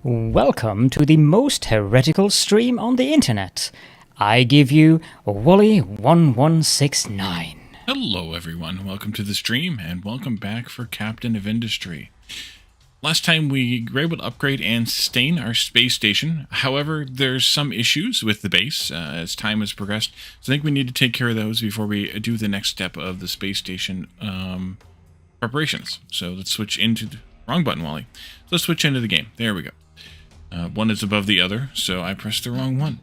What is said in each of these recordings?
Welcome to the most heretical stream on the internet. I give you Wally1169. Hello everyone, welcome to the stream, and welcome back for Captain of Industry. Last time we were able to upgrade and sustain our space station. However, there's some issues with the base as time has progressed, so I think we need to take care of those before we do the next step of the space station preparations. So let's switch into the wrong button, Wally. So let's switch into the game. There we go. One is above the other, so I pressed the wrong one.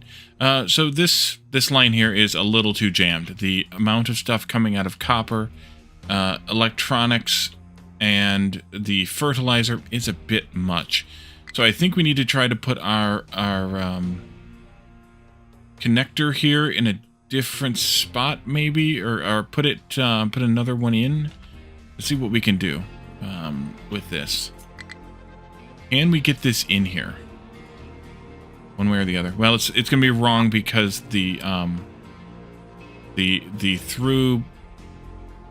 So this line here is a little too jammed. The amount of stuff coming out of copper, electronics, and the fertilizer is a bit much. So I think we need to try to put our connector here in a different spot, maybe, or put another one in. Let's see what we can do with this. Can we get this in here? One way or the other. Well, it's gonna be wrong because the through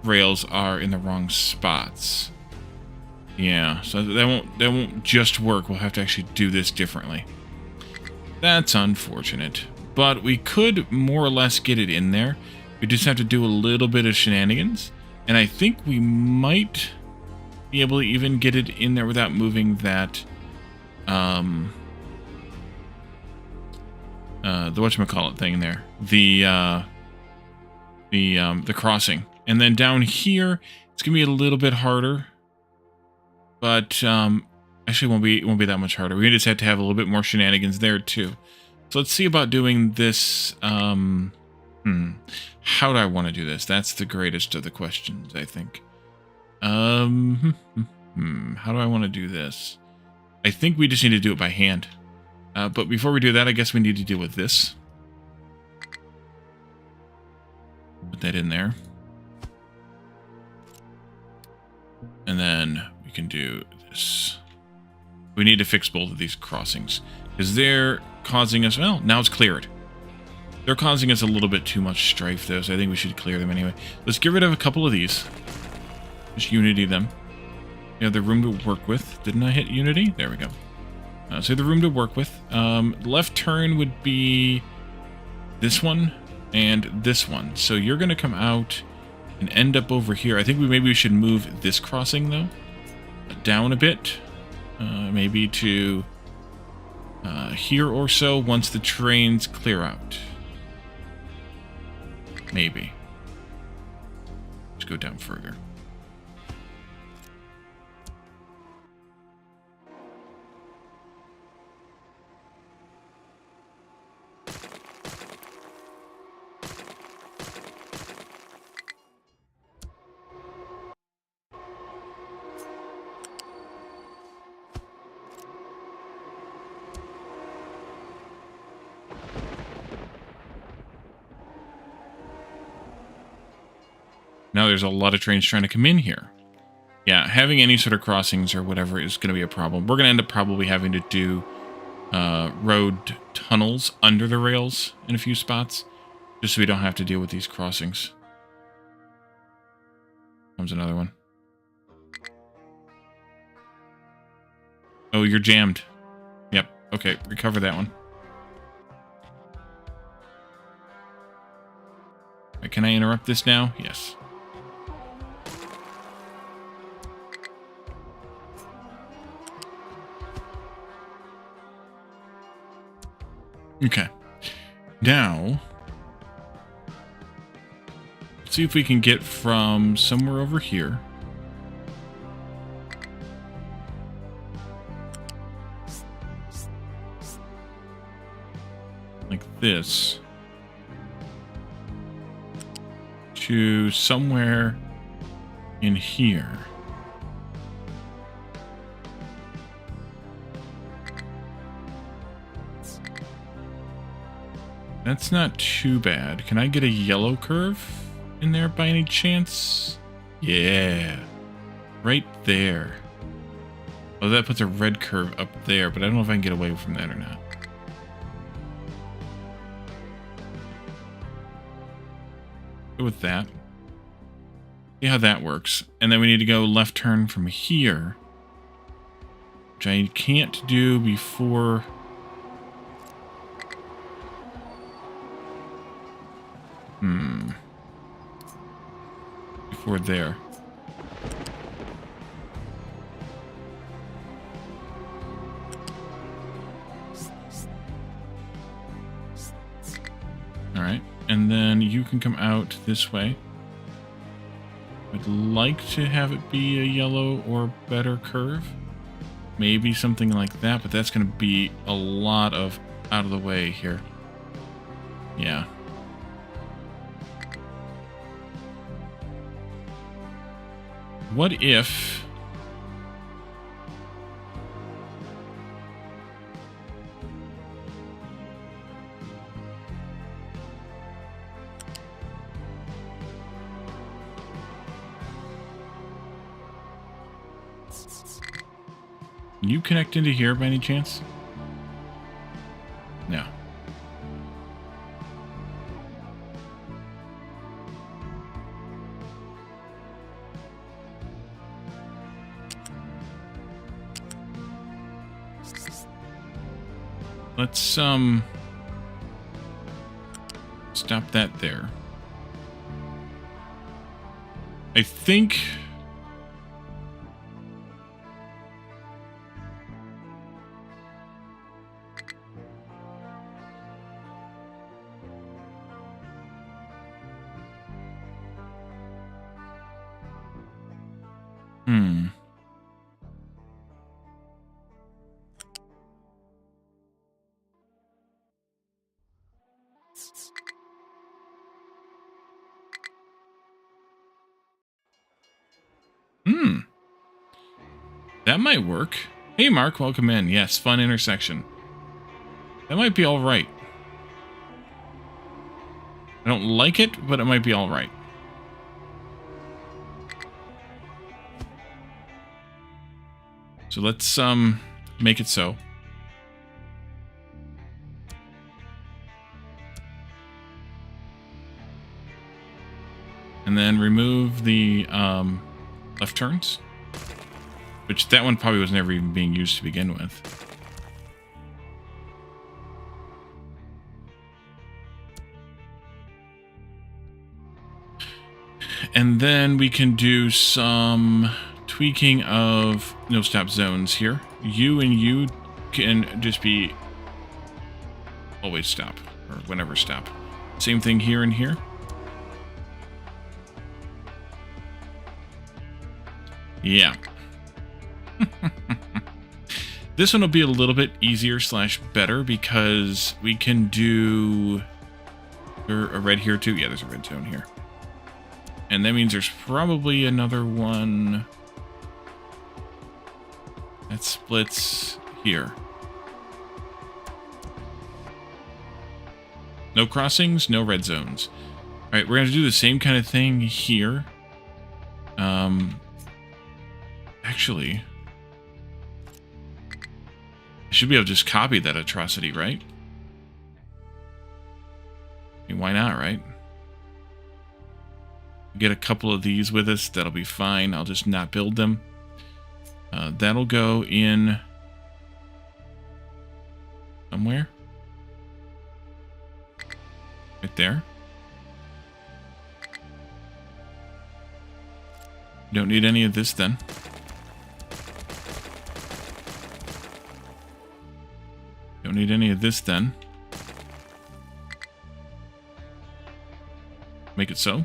rails are in the wrong spots. Yeah, so that won't just work. We'll have to actually do this differently. That's unfortunate, but we could more or less get it in there. We just have to do a little bit of shenanigans, and I think we might be able to even get it in there without moving that the whatchamacallit thing there, the crossing. And then down here it's gonna be a little bit harder, but actually it won't be that much harder. We just have to have a little bit more shenanigans there too. So let's see about doing this. How do I want to do this? That's the greatest of the questions, I think. How do I want to do this? I think we just need to do it by hand. But before we do that, I guess we need to deal with this. Put that in there. And then we can do this. We need to fix both of these crossings, because they're causing us... Well, now it's cleared. They're causing us a little bit too much strife, though, so I think we should clear them anyway. Let's get rid of a couple of these. Just unity them. You have the room to work with. Didn't I hit unity? There we go. So the room to work with. Left turn would be this one and this one. So you're going to come out and end up over here. I think maybe we should move this crossing, though, down a bit. Maybe to here or so once the trains clear out. Maybe. Let's go down further. Now there's a lot of trains trying to come in here. Yeah, having any sort of crossings or whatever is going to be a problem. We're going to end up probably having to do road tunnels under the rails in a few spots, just so we don't have to deal with these crossings. Comes another one. Oh, you're jammed. Yep, okay, recover that one. Can I interrupt this now? Yes. Okay. Now, let's see if we can get from somewhere over here. Like this. To somewhere in here. That's not too bad. Can I get a yellow curve in there by any chance? Yeah. Right there. Oh, that puts a red curve up there, but I don't know if I can get away from that or not. Go with that. See how that works. And then we need to go left turn from here which I can't do before... Before there. Alright, and then you can come out this way. I'd like to have it be a yellow or better curve. Maybe something like that, but that's going to be a lot of out of the way here. Yeah. What if... Can you connect into here by any chance? No. Let's stop that there. I think that might work. Hey, Mark, welcome in. Yes, fun intersection. That might be all right. I don't like it, but it might be all right. So let's make it so. And then remove the left turns. Which that one probably was never even being used to begin with. And then we can do some tweaking of no-stop zones here. You and you can just be always stop, or whenever stop. Same thing here and here. Yeah. This one will be a little bit easier / better because we can do a red here too. Yeah, there's a red zone here. And that means there's probably another one that splits here. No crossings, no red zones. All right, we're going to do the same kind of thing here. Actually, I should be able to just copy that atrocity, right? I mean, why not, right? Get a couple of these with us, that'll be fine. I'll just not build them. That'll go in somewhere. Right there. Don't need any of this then. Don't need any of this then. Make it so.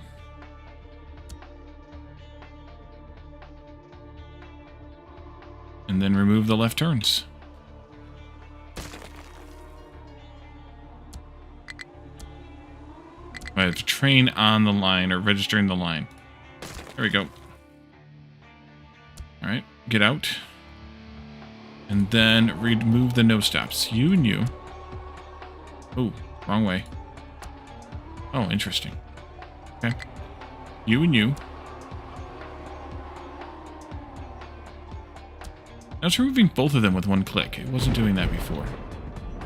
And then remove the left turns. I have to train on the line or registering the line. There we go. All right, get out. And then remove the no stops. You and you. Oh, wrong way. Oh, interesting. Okay. You and you. Now it's removing both of them with one click. It wasn't doing that before.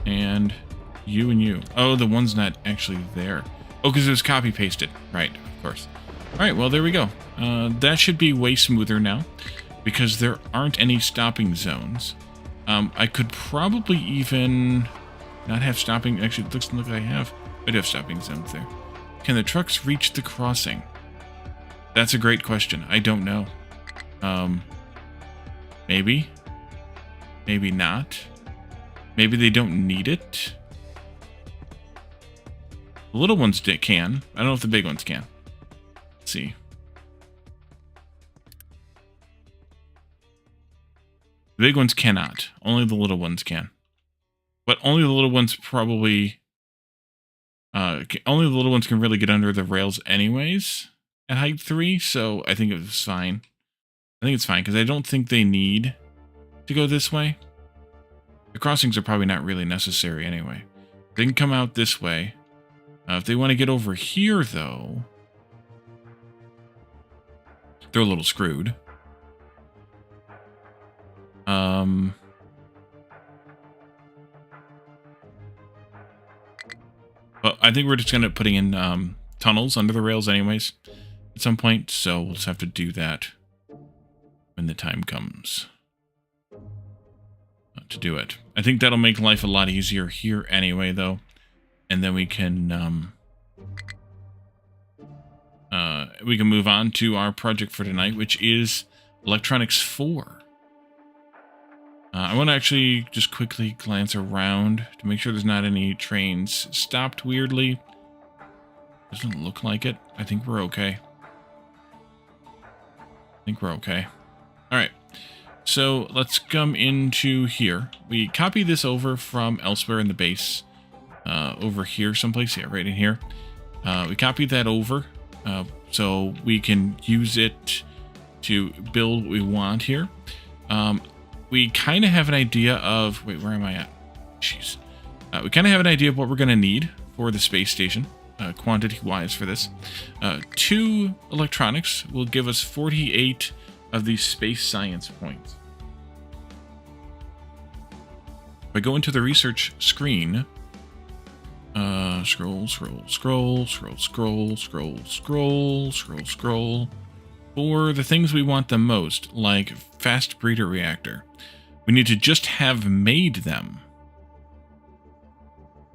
And you and you. Oh, the one's not actually there. Oh, because it was copy pasted. Right, of course. All right, well, there we go. That should be way smoother now because there aren't any stopping zones. I could probably even not have stopping. Actually, it looks like I do have stopping zones there. Can the trucks reach the crossing? That's a great question. I don't know. Maybe. Maybe not. Maybe they don't need it. The little ones can. I don't know if the big ones can. Let's see. The big ones cannot. Only the little ones can. But only the little ones probably... only the little ones can really get under the rails anyways at height 3, so I think it's fine. I think it's fine, because I don't think they need to go this way. The crossings are probably not really necessary anyway. They can come out this way. If they want to get over here, though, they're a little screwed. But I think we're just going to putting in tunnels under the rails anyways at some point, so we'll just have to do that when the time comes to do it. I think that'll make life a lot easier here anyway, though. And then we can move on to our project for tonight, which is Electronics 4. I want to actually just quickly glance around to make sure there's not any trains stopped weirdly. Doesn't look like it. I think we're okay. All right. So let's come into here. We copy this over from elsewhere in the base. Over here someplace. Yeah, right in here. We copied that over so we can use it to build what we want here. We kind of have an idea of... Wait, where am I at? Jeez. We kind of have an idea of what we're going to need for the space station, quantity-wise for this. 2 electronics will give us 48 of these space science points. If I go into the research screen... scroll. For the things we want the most, like fast breeder reactor, we need to just have made them.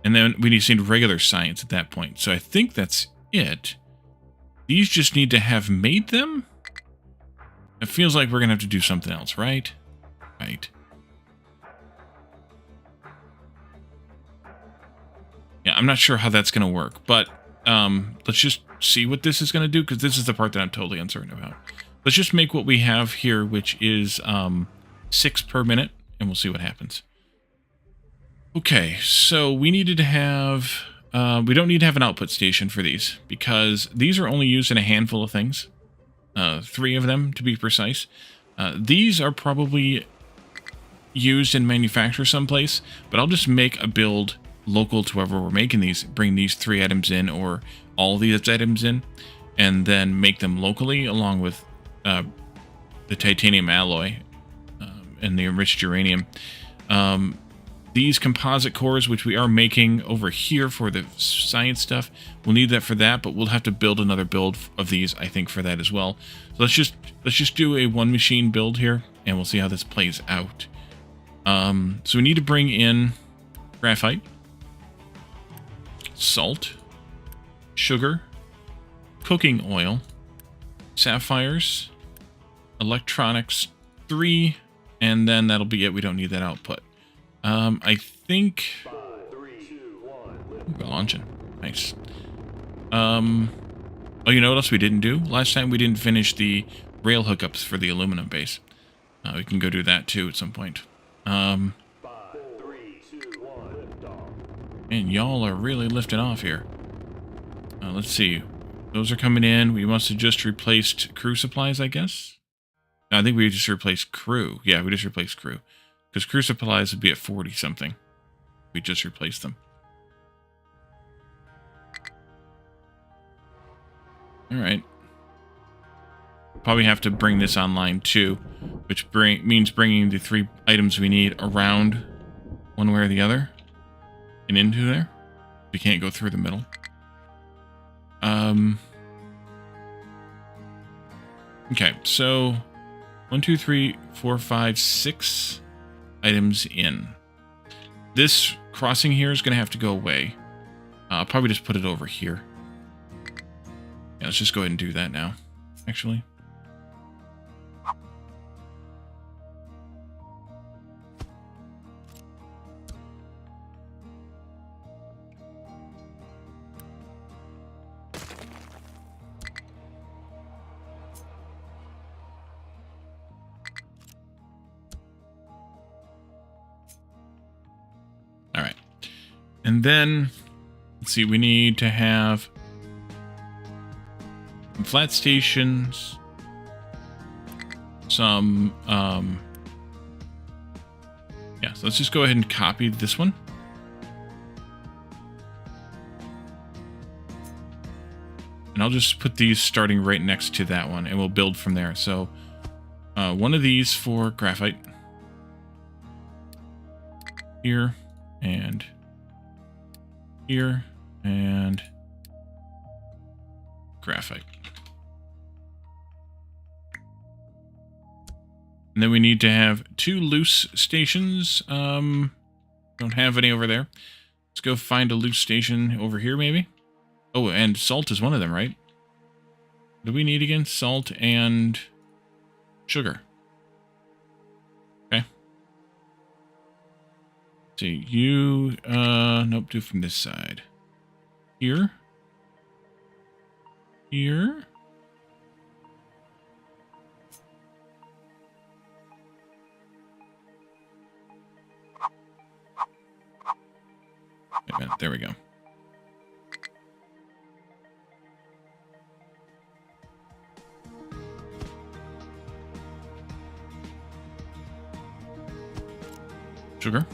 And then we need to see regular science at that point. So I think that's it. These just need to have made them? It feels like we're going to have to do something else, right? Right. Yeah, I'm not sure how that's going to work, but let's just see what this is going to do, because this is the part that I'm totally uncertain about. Let's just make what we have here, which is 6 per minute, and we'll see what happens. Okay, so we needed to have... we don't need to have an output station for these, because these are only used in a handful of things. 3 of them, to be precise. These are probably used in manufacture someplace, but I'll just make a build local to wherever we're making these, bring these 3 items in, or all these items in, and then make them locally along with the titanium alloy and the enriched uranium. These composite cores, which we are making over here for the science stuff, we'll need that for that, but we'll have to build another build of these, I think, for that as well. So let's just do a 1 machine build here, and we'll see how this plays out. So we need to bring in graphite, salt, sugar, cooking oil, sapphires, electronics 3, and then that'll be it. We don't need that output. I think... 5, 3, 2, 1, we're launching. Nice. Oh, you know what else we didn't do? Last time we didn't finish the rail hookups for the aluminum base. We can go do that too at some point. 5, 3, 2, 1, lift off. And y'all are really lifting off here. Let's see. Those are coming in. We must have just replaced crew supplies, I guess. No, I think we just replaced crew. Yeah, we just replaced crew. Because crew supplies would be at 40 something. We just replaced them. Alright. Probably have to bring this online too, which means bringing the 3 items we need around one way or the other and into there. We can't go through the middle. Okay, so 1, 2, 3, 4, 5, 6 items in. This crossing here is going to have to go away. I'll probably just put it over here. Yeah, let's just go ahead and do that now, actually. All right. And then, let's see, we need to have some flat stations, some, yeah, so let's just go ahead and copy this one. And I'll just put these starting right next to that one, and we'll build from there. So, one of these for graphite. Here, and here, and graphite. And then we need to have 2 loose stations. Don't have any over there. Let's go find a loose station over here, maybe. Oh, and salt is one of them, right? What do we need again? Salt and sugar. Okay. Let's see, you, nope, do from this side. Here. Here. Wait a minute, there we go. Sugar.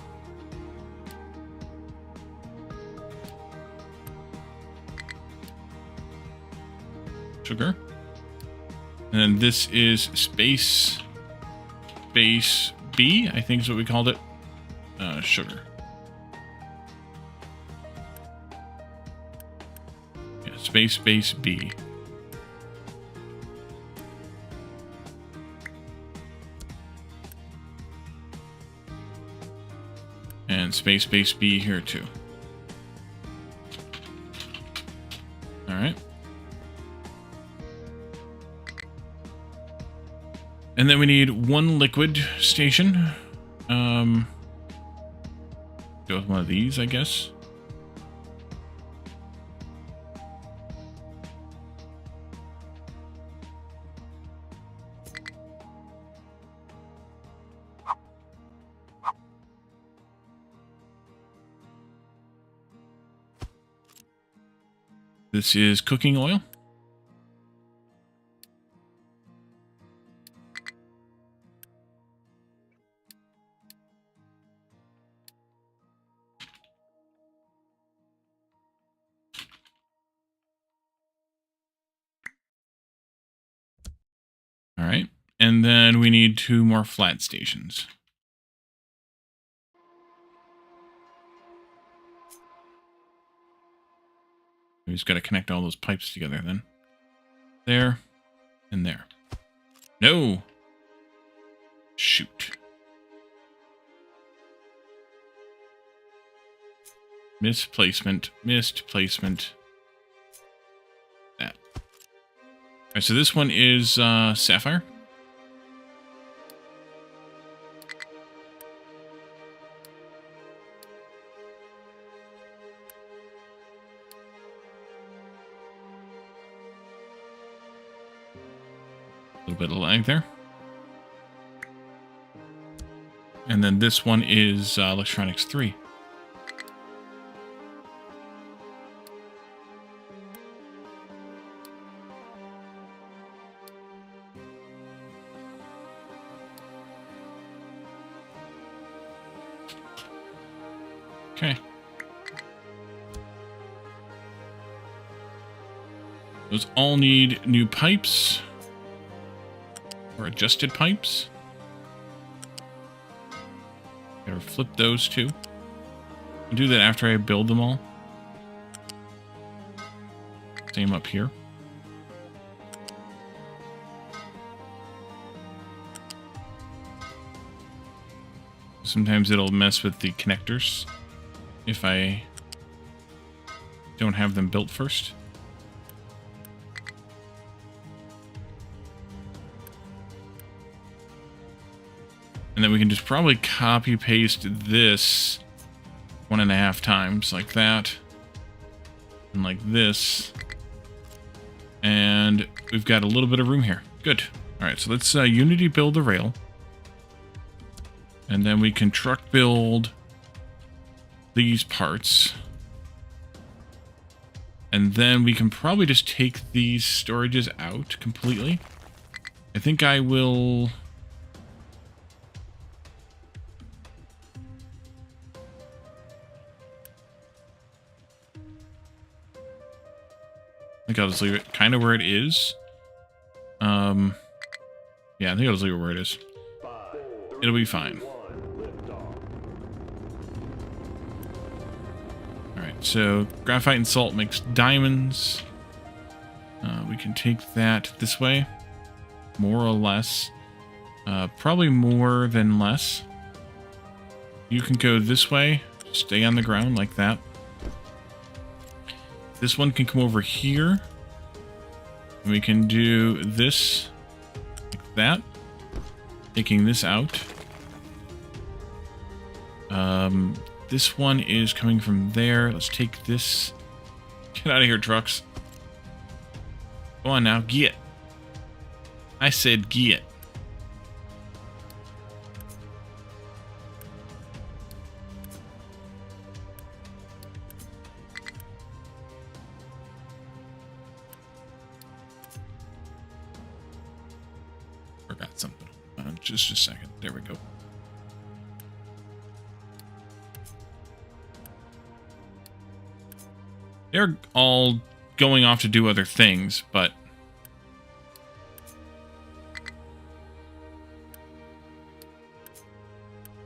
Sugar. And then this is space B, I think is what we called it. Sugar. Yeah, space B. And space B here too. All right. And then we need 1 liquid station. Go with one of these, I guess. This is cooking oil. All right. And then we need 2 more flat stations. We just got to connect all those pipes together then. There and there. No! Shoot. Misplacement. That. Alright, so this one is sapphire. A little bit of lag there. And then this one is electronics 3. Okay. Those all need new pipes. Or adjusted pipes. Gotta flip those too. I'll do that after I build them all. Same up here. Sometimes it'll mess with the connectors if I don't have them built first. And then we can just probably copy paste this 1.5 times like that. And like this. And we've got a little bit of room here. Good. Alright, so let's Unity build the rail. And then we can truck build these parts. And then we can probably just take these storages out completely. I think I will... I think I'll just leave it kind of where it is. Yeah, I think I'll just leave it where it is. It'll be fine. Alright, so graphite and salt makes diamonds. We can take that this way. More or less. Probably more than less. You can go this way. Stay on the ground like that. This one can come over here. And we can do this like that. Taking this out. This one is coming from there. Let's take this. Get out of here, trucks. Go on now, get. I said get. Forgot something. Just a second. There we go. They're all going off to do other things, but...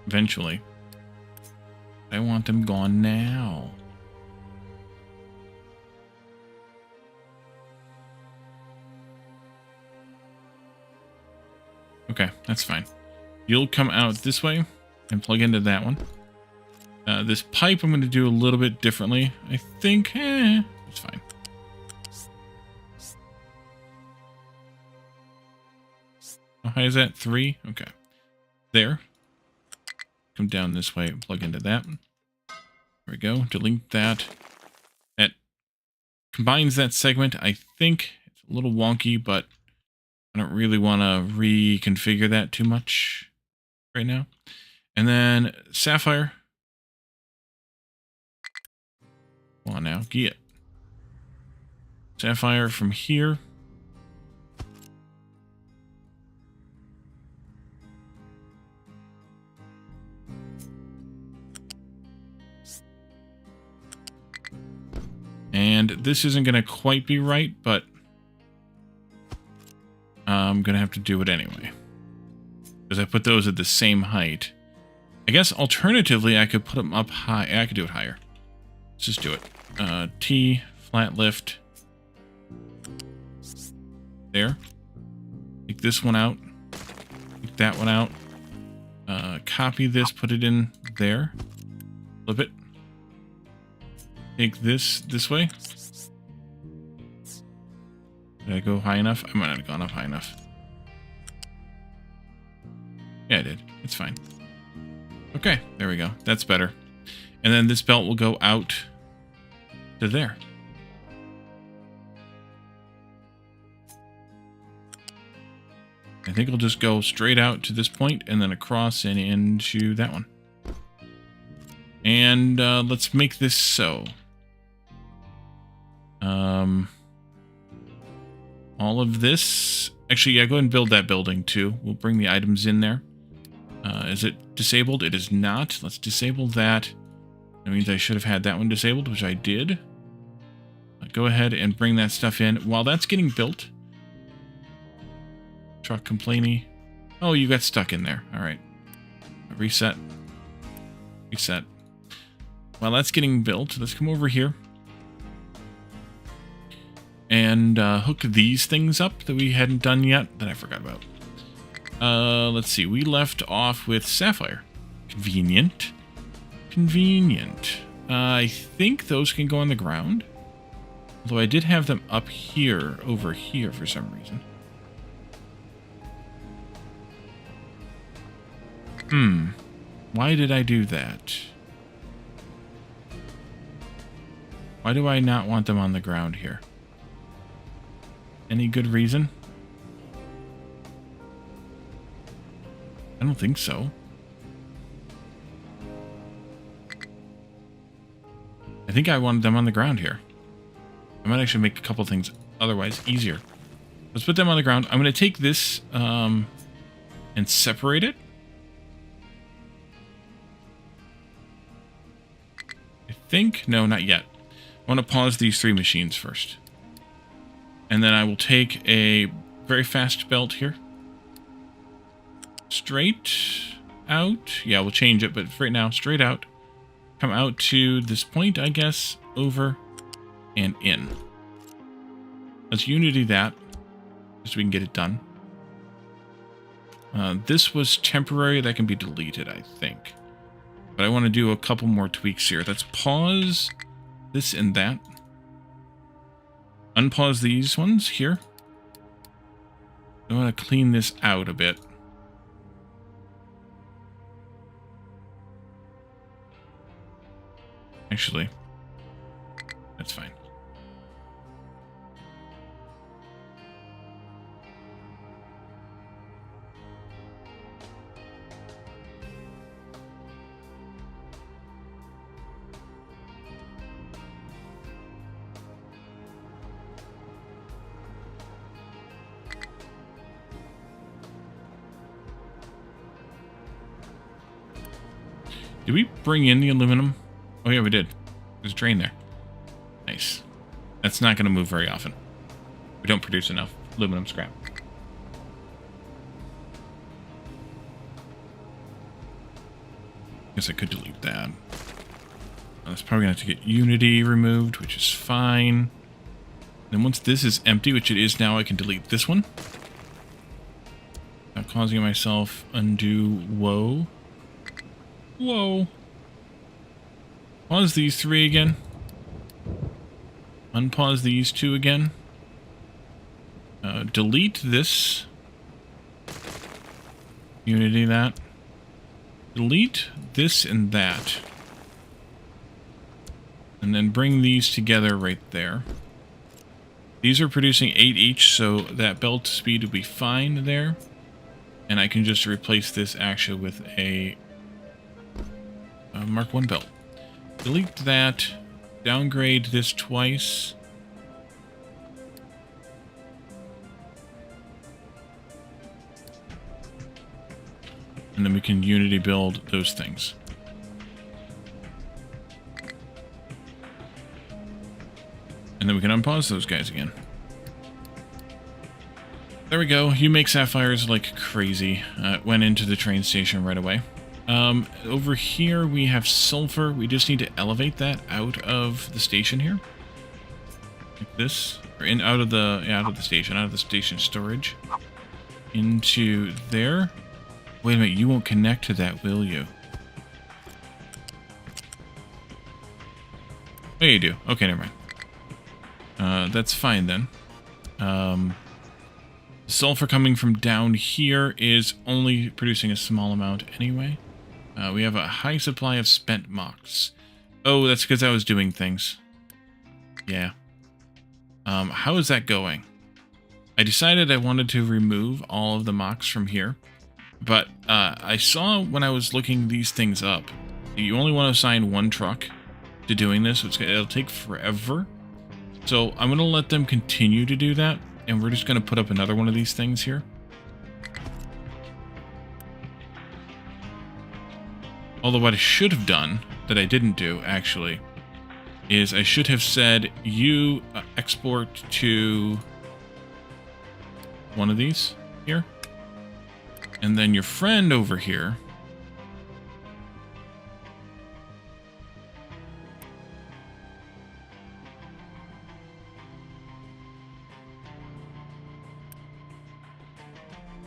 eventually. I want them gone now. Okay, that's fine. You'll come out this way and plug into that one. This pipe I'm going to do a little bit differently. I think, it's fine. How high is that? 3? Okay. There. Come down this way and plug into that. There we go. Delete that. That combines that segment. I think it's a little wonky, but I don't really want to reconfigure that too much right now. And then Sapphire. Come on now, get. Sapphire from here. And this isn't going to quite be right, but I'm going to have to do it anyway. Because I put those at the same height. I guess alternatively, I could put them up high. I could do it higher. Let's just do it. T, flat lift. There. Take this one out. Take that one out. Copy this, put it in there. Flip it. Take this way. Did I go high enough? I might not have gone up high enough. Yeah, I did. It's fine. Okay, there we go. That's better. And then this belt will go out to there. I think it'll just go straight out to this point and then across and into that one. And let's make this so. All of this... Actually, yeah, go ahead and build that building too. We'll bring the items in there. Is it disabled? It is not. Let's disable that. That means I should have had that one disabled, which I did. Go ahead and bring that stuff in. While that's getting built... Truck complainy. Oh, you got stuck in there. Alright. Reset. Reset. While that's getting built, let's come over here. And hook these things up that we hadn't done yet, that I forgot about. Let's see. We left off with Sapphire. Convenient. Convenient. I think those can go on the ground. Although I did have them up here, over here for some reason. Why did I do that? Why do I not want them on the ground here? Any good reason? I don't think so. I think I wanted them on the ground here. I might actually make a couple things otherwise easier. Let's put them on the ground. I'm going to take this and separate it. I think... No, not yet. I want to pause these 3 machines first. And then I will take a very fast belt here. Straight out. Yeah, we'll change it, but right now, straight out. Come out to this point, I guess. Over and in. Let's Unity that, so we can get it done. This was temporary. That can be deleted, I think. But I want to do a couple more tweaks here. Let's pause this and that. Unpause these ones here. I want to clean this out a bit. Actually, that's fine. Did we bring in the aluminum? Oh yeah, we did. There's a drain there. Nice. That's not going to move very often. We don't produce enough aluminum scrap. Guess I could delete that. That's probably going to have to get Unity removed, which is fine. Then once this is empty, which it is now, I can delete this one. Not causing myself undue woe. Whoa. Pause these 3 again. Unpause these 2 again. Delete this. Unity that. Delete this and that. And then bring these together right there. These are producing 8 each, so that belt speed will be fine there. And I can just replace this actually with a Mark 1 belt. Delete that. Downgrade this twice. And then we can Unity build those things. And then we can unpause those guys again. There we go. You make sapphires like crazy. Went into the train station right away. Over here we have sulfur. We just need to elevate that out of the station here. Like this. Or out of the station storage. Into there. Wait a minute, you won't connect to that, will you? Oh, you do. Okay, never mind. That's fine then. Sulfur coming from down here is only producing a small amount anyway. We have a high supply of spent mocks. Oh, that's because I was doing things. Yeah. How is that going? I decided I wanted to remove all of the mocks from here. But I saw when I was looking these things up, you only want to assign 1 truck to doing this. It'll take forever. So I'm going to let them continue to do that. And we're just going to put up another one of these things here. Although what I should have done, that I didn't do actually, is I should have said you export to one of these here. And then your friend over here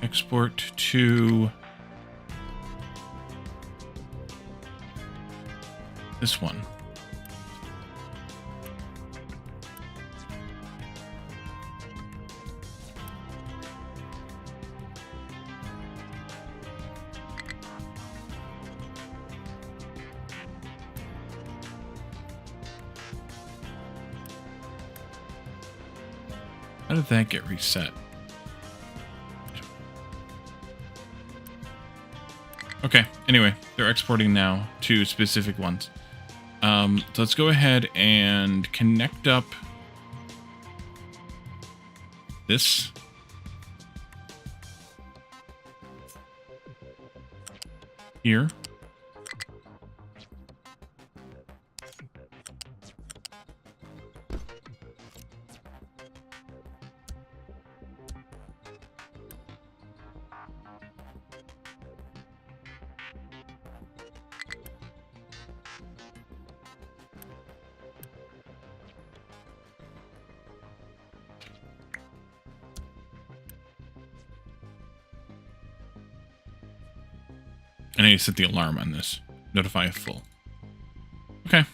export to this one. How did that get reset? Okay, anyway, they're exporting now to specific ones. So let's go ahead and connect up this. Here. I need to set the alarm on this. Notify if full. Okay.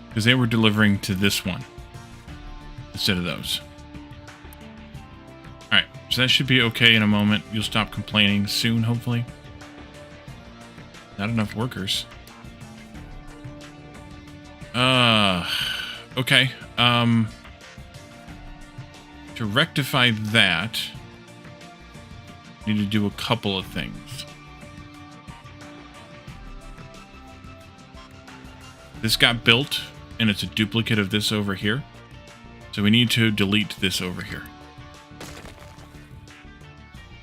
Because they were delivering to this one instead of those. Alright, so that should be okay in a moment. You'll stop complaining soon, hopefully. Not enough workers. Okay. To rectify that, need to do a couple of things. This got built, and it's a duplicate of this over here. So we need to delete this over here.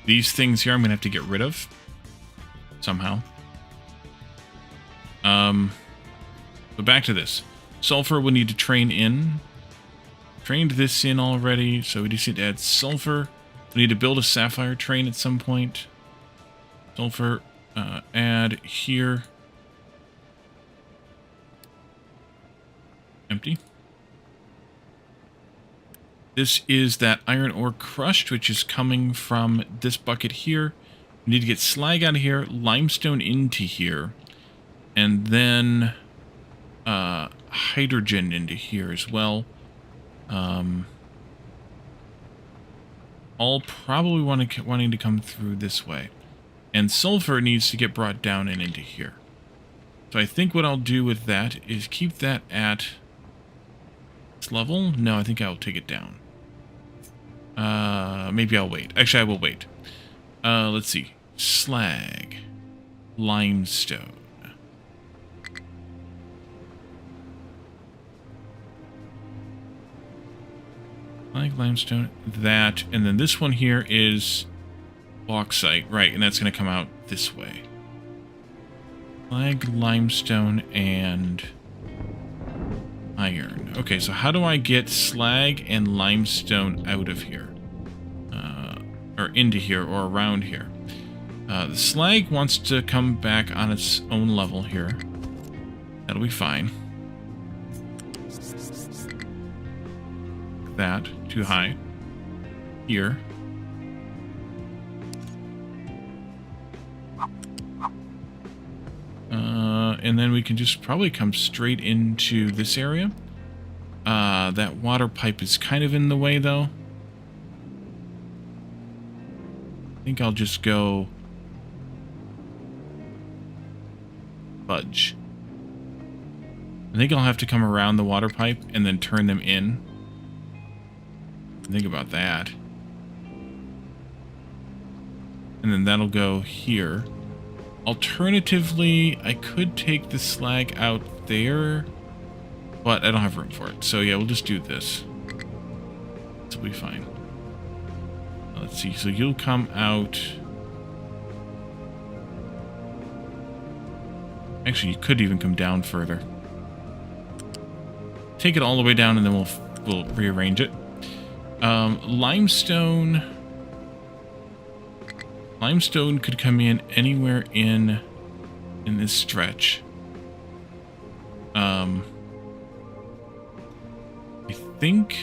These things here I'm going to have to get rid of. Somehow. But back to this. Sulfur we need to train in. Trained this in already, so we just need to add sulfur. We need to build a sapphire train at some point. Sulfur, add here. Empty. This is that iron ore crushed, which is coming from this bucket here. We need to get slag out of here, limestone into here, and then hydrogen into here as well. All probably wanting to come through this way. And sulfur needs to get brought down and into here. So I think what I'll do with that is keep that at this level. No, I think I'll take it down. Maybe I'll wait. Actually, I will wait. Let's see. Slag. Limestone. Slag, limestone, that, and then this one here is bauxite, right, and that's going to come out this way. Slag, limestone, and iron. Okay, so how do I get slag and limestone out of here? Or into here, or around here? The slag wants to come back on its own level here. That'll be fine. That, too high. Here. And then we can just probably come straight into this area. That water pipe is kind of in the way, though. I think I'll just go fudge. I think I'll have to come around the water pipe and then turn them in. Think about that. And then that'll go here. Alternatively, I could take the slag out there, but I don't have room for it. So yeah, we'll just do this. This will be fine. Let's see, so you'll come out. Actually, you could even come down further. Take it all the way down and then we'll rearrange it. Limestone. Limestone could come in anywhere in this stretch. I think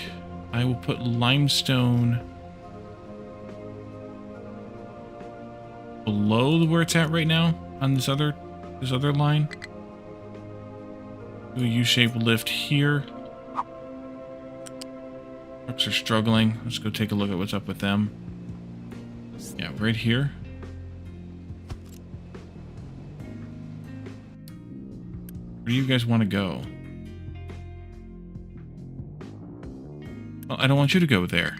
I will put limestone below where it's at right now on this other line. Do a U-shaped lift here. Trucks are struggling. Let's go take a look at what's up with them. Yeah, right here. Where do you guys want to go? Well, I don't want you to go there.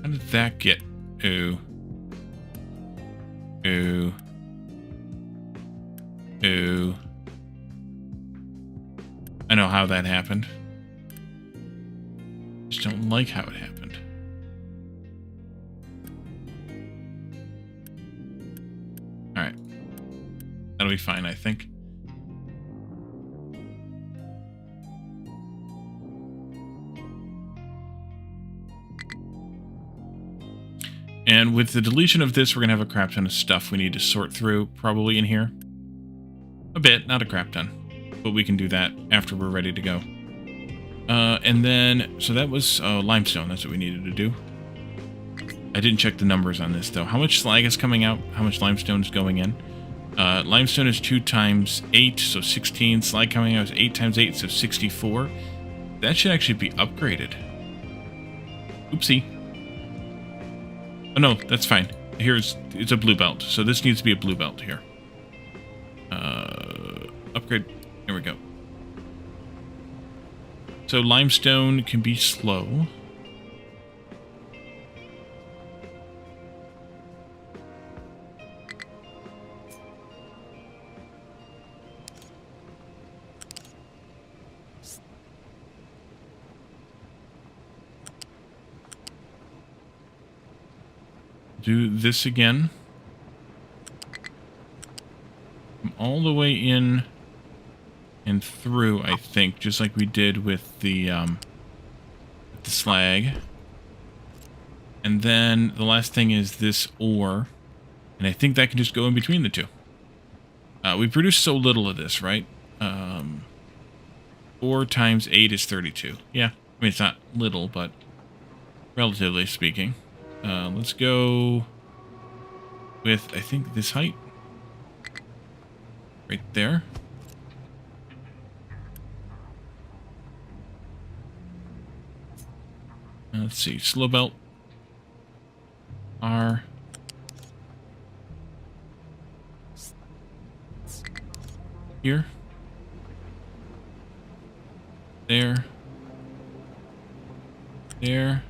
How did that get? Ooh. Ooh. Ooh. I know how that happened. Just don't like how it happened. Alright. That'll be fine, I think. And with the deletion of this, we're going to have a crap ton of stuff we need to sort through, probably in here. A bit, not a crap ton. But we can do that after we're ready to go. And then, so that was limestone. That's what we needed to do. I didn't check the numbers on this, though. How much slag is coming out? How much limestone is going in? Limestone is 2 times 8, so 16. Slag coming out is 8 times 8, so 64. That should actually be upgraded. Oopsie. Oh, no, that's fine. It's a blue belt, so this needs to be a blue belt here. Upgrade. There we go. So limestone can be slow. Do this again. Come all the way in and through, I think, just like we did with the slag. And then the last thing is this ore, and I think that can just go in between the two. We produce so little of this, right? 4 times 8 is 32. Yeah, I mean, it's not little, but relatively speaking. Let's go with, I think, this height. Right there. Let's see, slow belt. R. Here. There. There.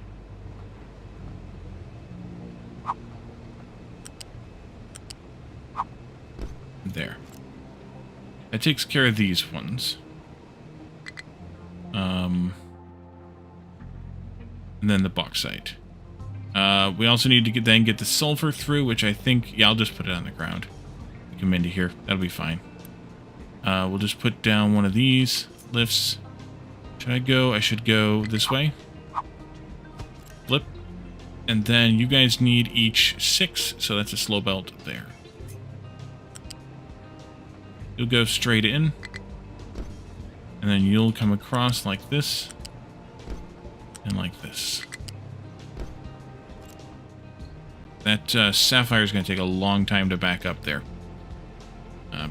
There. That takes care of these ones. And then the bauxite. We also need to get the sulfur through, which I think, yeah, I'll just put it on the ground. Come into here. That'll be fine. We'll just put down one of these lifts. Should I go? I should go this way. Flip. And then you guys need each 6, so that's a slow belt there. You'll go straight in. And then you'll come across like this. And like this. That sapphire is going to take a long time to back up there.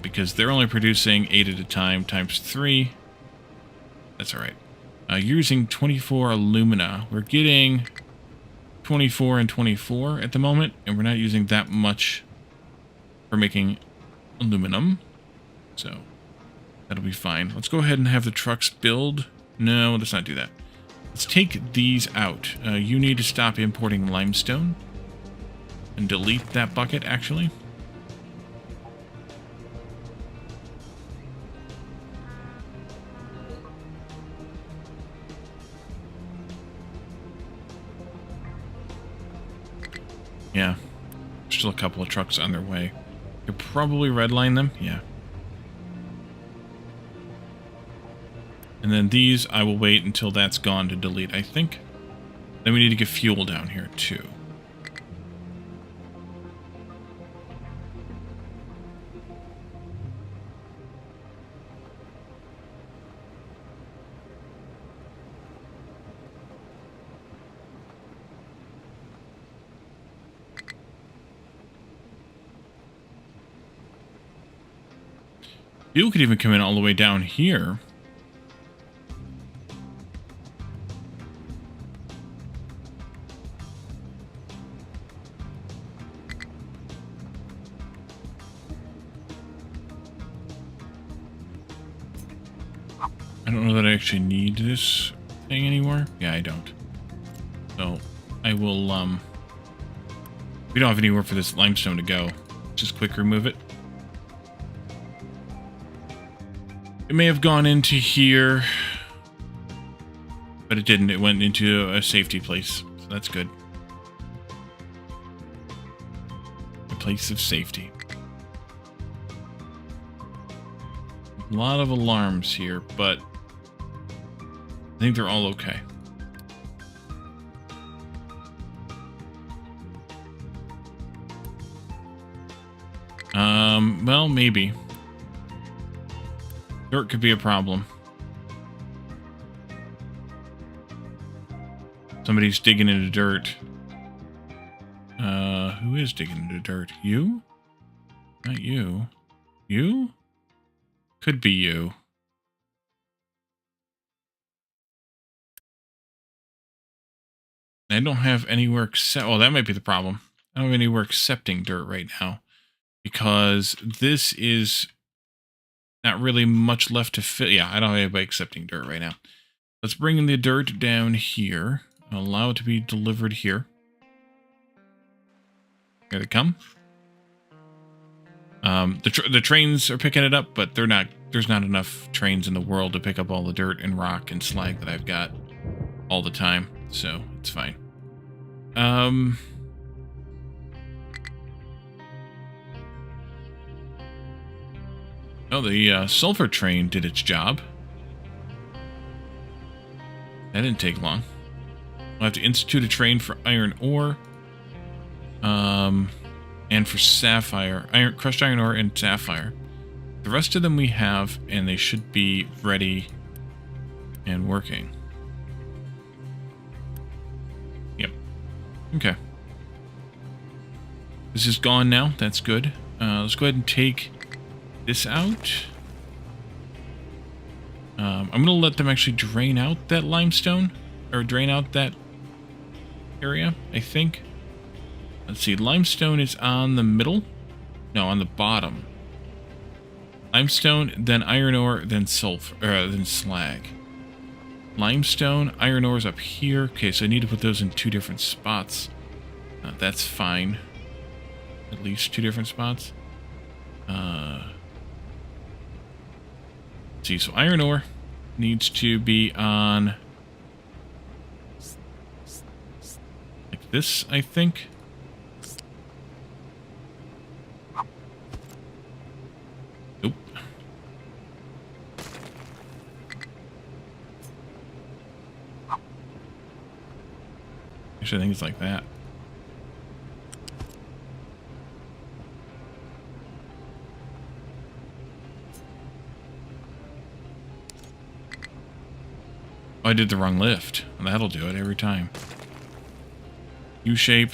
Because they're only producing 8 at a time times 3. That's alright. You're using 24 alumina. We're getting 24 and 24 at the moment. And we're not using that much for making aluminum. So that'll be fine. Let's go ahead and have the trucks build. No, let's not do that. Let's take these out. You need to stop importing limestone. And delete that bucket, actually. Yeah. Still a couple of trucks on their way. Could probably redline them. Yeah. And then these, I will wait until that's gone to delete, I think. Then we need to get fuel down here, too. You could even come in all the way down here. I don't know that I actually need this thing anymore. Yeah, I don't. So I will, we don't have anywhere for this limestone to go. Just quick remove it. It may have gone into here, but it didn't. It went into a safety place, so that's good. A place of safety. A lot of alarms here, but I think they're all okay. Well, maybe. Dirt could be a problem. Somebody's digging into dirt. Who is digging into dirt? You? Not you. You? Could be you. I don't have anywhere except... Oh, that might be the problem. I don't have anywhere accepting dirt right now. Because this is not really much left to fit. Yeah, I don't have anybody accepting dirt right now. Let's bring the dirt down here. Allow it to be delivered here. Here they come. The trains are picking it up, but they're not. There's not enough trains in the world to pick up all the dirt and rock and slag that I've got all the time. So it's fine. Oh, the sulfur train did its job. That didn't take long. We'll have to institute a train for iron ore. And for sapphire. Crushed iron ore and sapphire. The rest of them we have, and they should be ready and working. Yep. Okay. This is gone now. That's good. Let's go ahead and take this out. I'm going to let them actually drain out that limestone. Or drain out that area, I think. Let's see. Limestone is on the middle. No, on the bottom. Limestone, then iron ore, then sulfur, then slag. Limestone, iron ore is up here. Okay, so I need to put those in two different spots. That's fine. At least two different spots. Let's see, so iron ore needs to be on like this, I think. Nope. Actually, I think it's like that. Oh, I did the wrong lift. That'll do it every time. U-shape.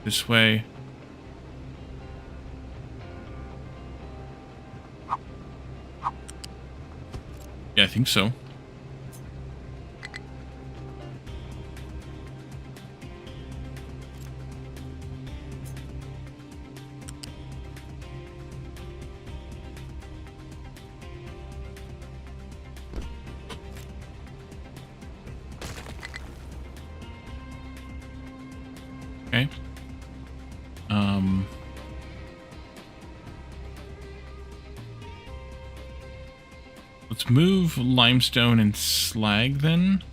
This way. Yeah, I think so. Okay. Let's move limestone and slag then.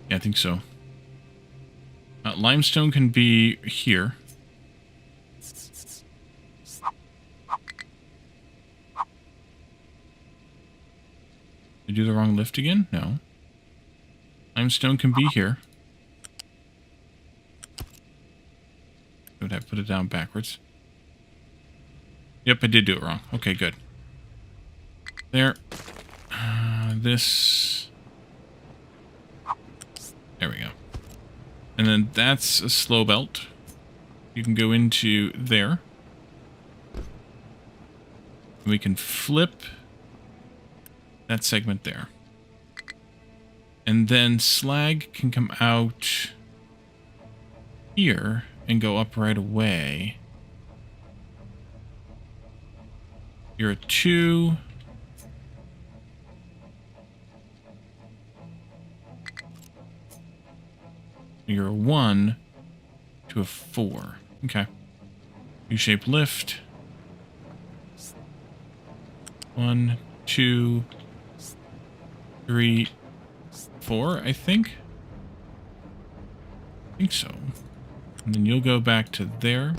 Yeah, I think so. Limestone can be here. Did I do the wrong lift again? No. Limestone can be here. Would I put it down backwards? Yep, I did do it wrong. Okay, good. There. This. There we go. And then that's a slow belt. You can go into there. We can flip that segment there. And then slag can come out here and go up right away. You're a 2. You're a 1 to a 4. Okay. U-shape lift. 1, 2, 3, 4, I think. I think so. And then you'll go back to there.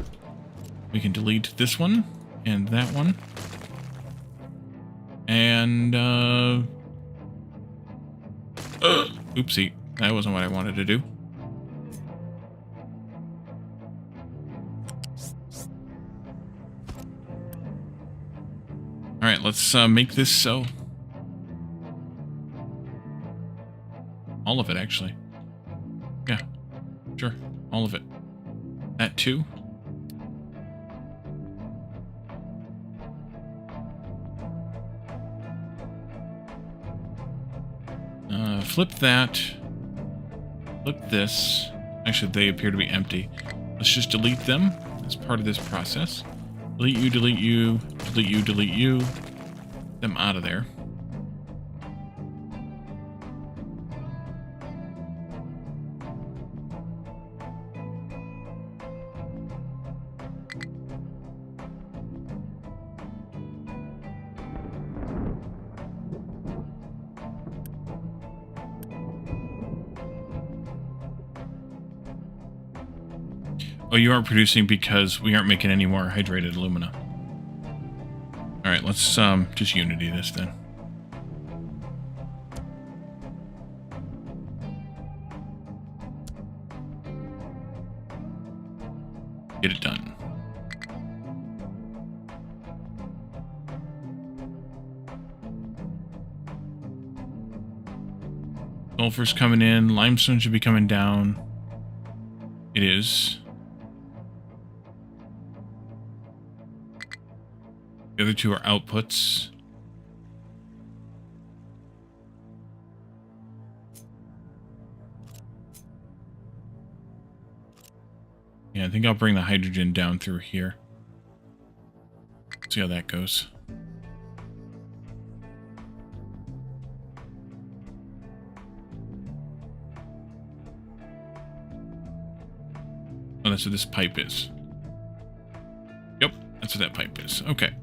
We can delete this one and that one. And, oopsie. That wasn't what I wanted to do. Alright, let's make this so. All of it, actually. Yeah, sure. All of it. That too. Flip that. Flip this. Actually, they appear to be empty. Let's just delete them as part of this process. Delete you, delete you, delete you, delete you. Them out of there. Oh, you aren't producing because we aren't making any more hydrated alumina. Alright, let's just unity this then. Get it done. Sulfur's coming in. Limestone should be coming down. It is. The other two are outputs. Yeah, I think I'll bring the hydrogen down through here. See how that goes. Oh, that's what this pipe is. Yep, that's what that pipe is. Okay.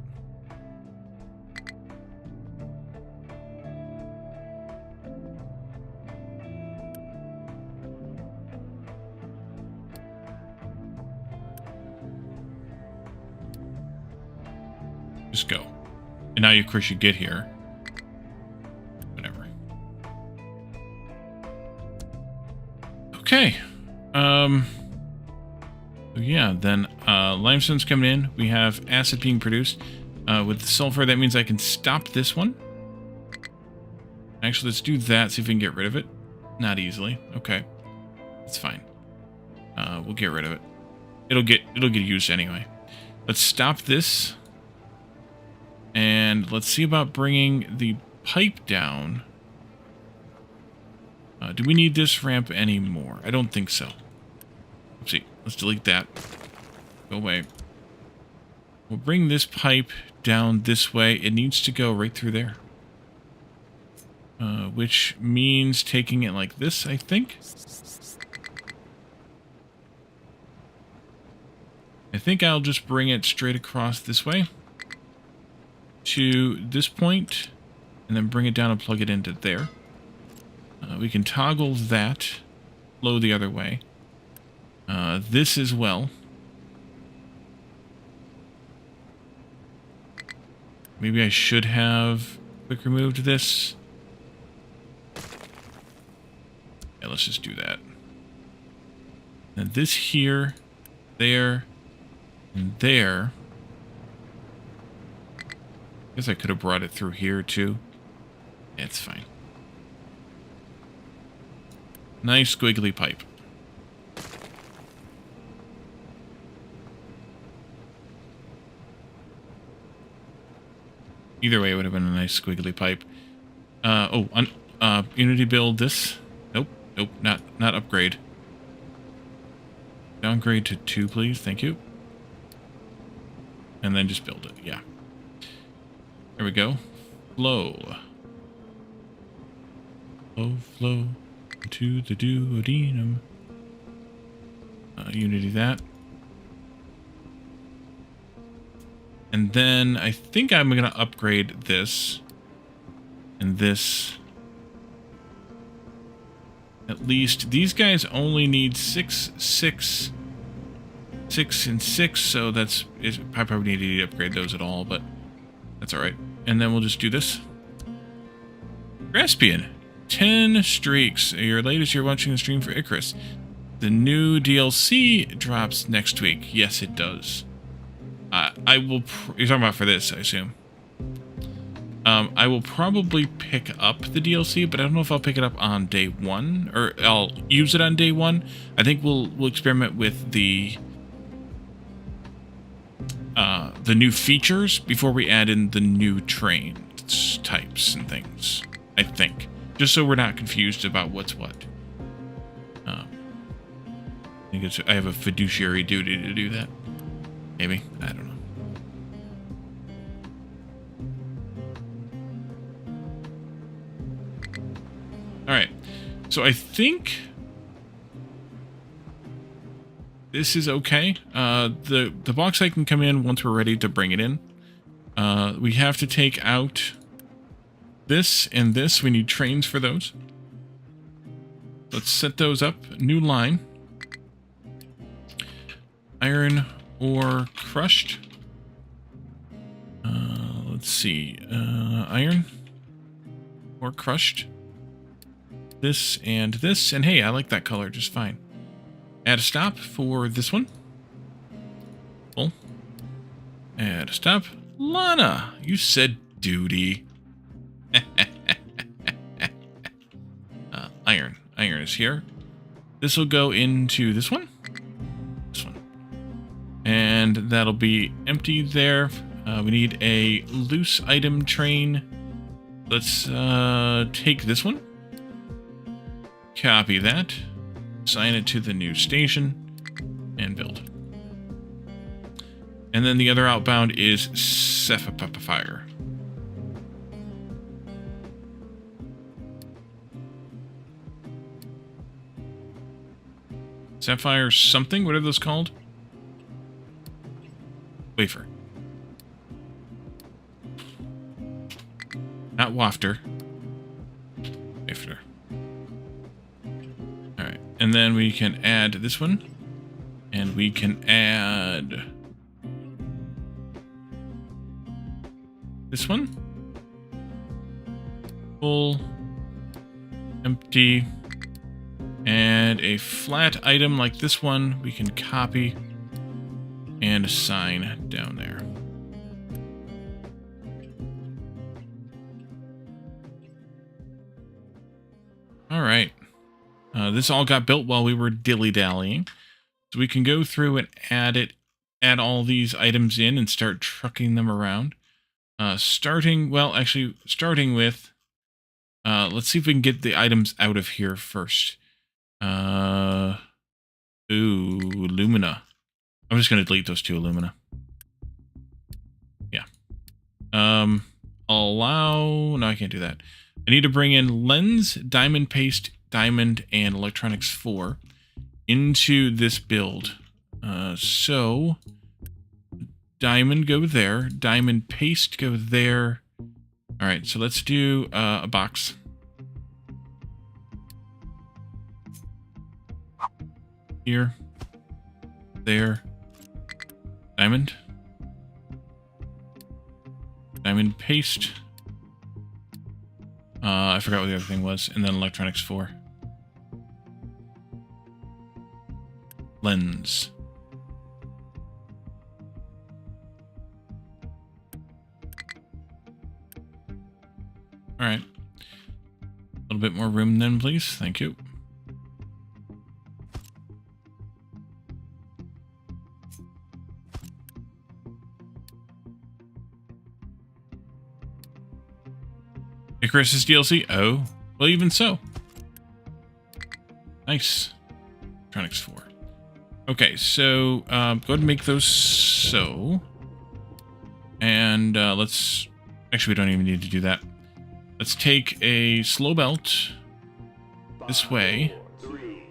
Just go. And now you, of course, you get here. Whatever. Okay. Yeah, then limestone's coming in. We have acid being produced. With the sulfur, that means I can stop this one. Actually, let's do that, see if we can get rid of it. Not easily. Okay. It's fine. We'll get rid of it. It'll get used anyway. Let's stop this. And let's see about bringing the pipe down. Do we need this ramp anymore? I don't think so. Oopsie. Let's delete that. Go away. We'll bring this pipe down this way. It needs to go right through there. Which means taking it like this, I think. I think I'll just bring it straight across this way to this point, and then bring it down and plug it into there. We can toggle that, flow the other way. This as well. Maybe I should have quick removed this. Yeah, let's just do that. And this here, there, and there. Guess I could have brought it through here too. It's fine. Nice squiggly pipe. Either way, it would have been a nice squiggly pipe. Unity build this. Nope, not upgrade. Downgrade to 2, please. Thank you. And then just build it. Yeah. There we go. Flow. Flow to the duodenum. Unity that. And then I think I'm going to upgrade this and this. At least these guys only need 6, 6, 6, and 6, so I probably need to upgrade those at all, but that's all right. And then we'll just do this. Graspian, 10 streaks. You're late as you're watching the stream for Icarus. The new DLC drops next week. Yes, it does. I will. You're talking about for this, I assume. I will probably pick up the DLC, but I don't know if I'll pick it up on day 1 or I'll use it on day 1. I think we'll experiment with the new features before we add in the new trains types and things. I think, just so we're not confused about what's what. I think I have a fiduciary duty to do that. Maybe, I don't know. All right, so I think this is okay. The bauxite can come in once we're ready to bring it in. We have to take out this and this. We need trains for those. Let's set those up. New line. Iron ore crushed. Let's see. Iron ore crushed. This and this. And hey, I like that color just fine. Add a stop for this one. Full. Add a stop. Lana, you said duty. Iron. Iron is here. This will go into this one. This one. And that'll be empty there. We need a loose item train. Let's take this one. Copy that. Assign it to the new station. And build. And then the other outbound is Sapphire. Sapphire something? What are those called? Wafer. Not wafter. Wafer. Alright. And then we can add this one. And we can add this one. Full. Empty. And a flat item like this one we can copy and assign down there. All right. This all got built while we were dilly-dallying. So we can go through and add all these items in and start trucking them around. Starting with, let's see if we can get the items out of here first. Lumina. I'm just going to delete those 2 alumina. Yeah. No, I can't do that. I need to bring in lens, diamond paste, diamond, and electronics 4 into this build. So diamond go there, diamond paste go there. All right, so let's do a box. Here, there, diamond, diamond paste. I forgot what the other thing was, and then electronics 4. Lens. All right. A little bit more room then, please. Thank you. Icarus DLC? Oh, well, even so. Nice. Electronics 4. Okay, so go ahead and make those so. And let's... Actually, we don't even need to do that. Let's take a slow belt this way. 3,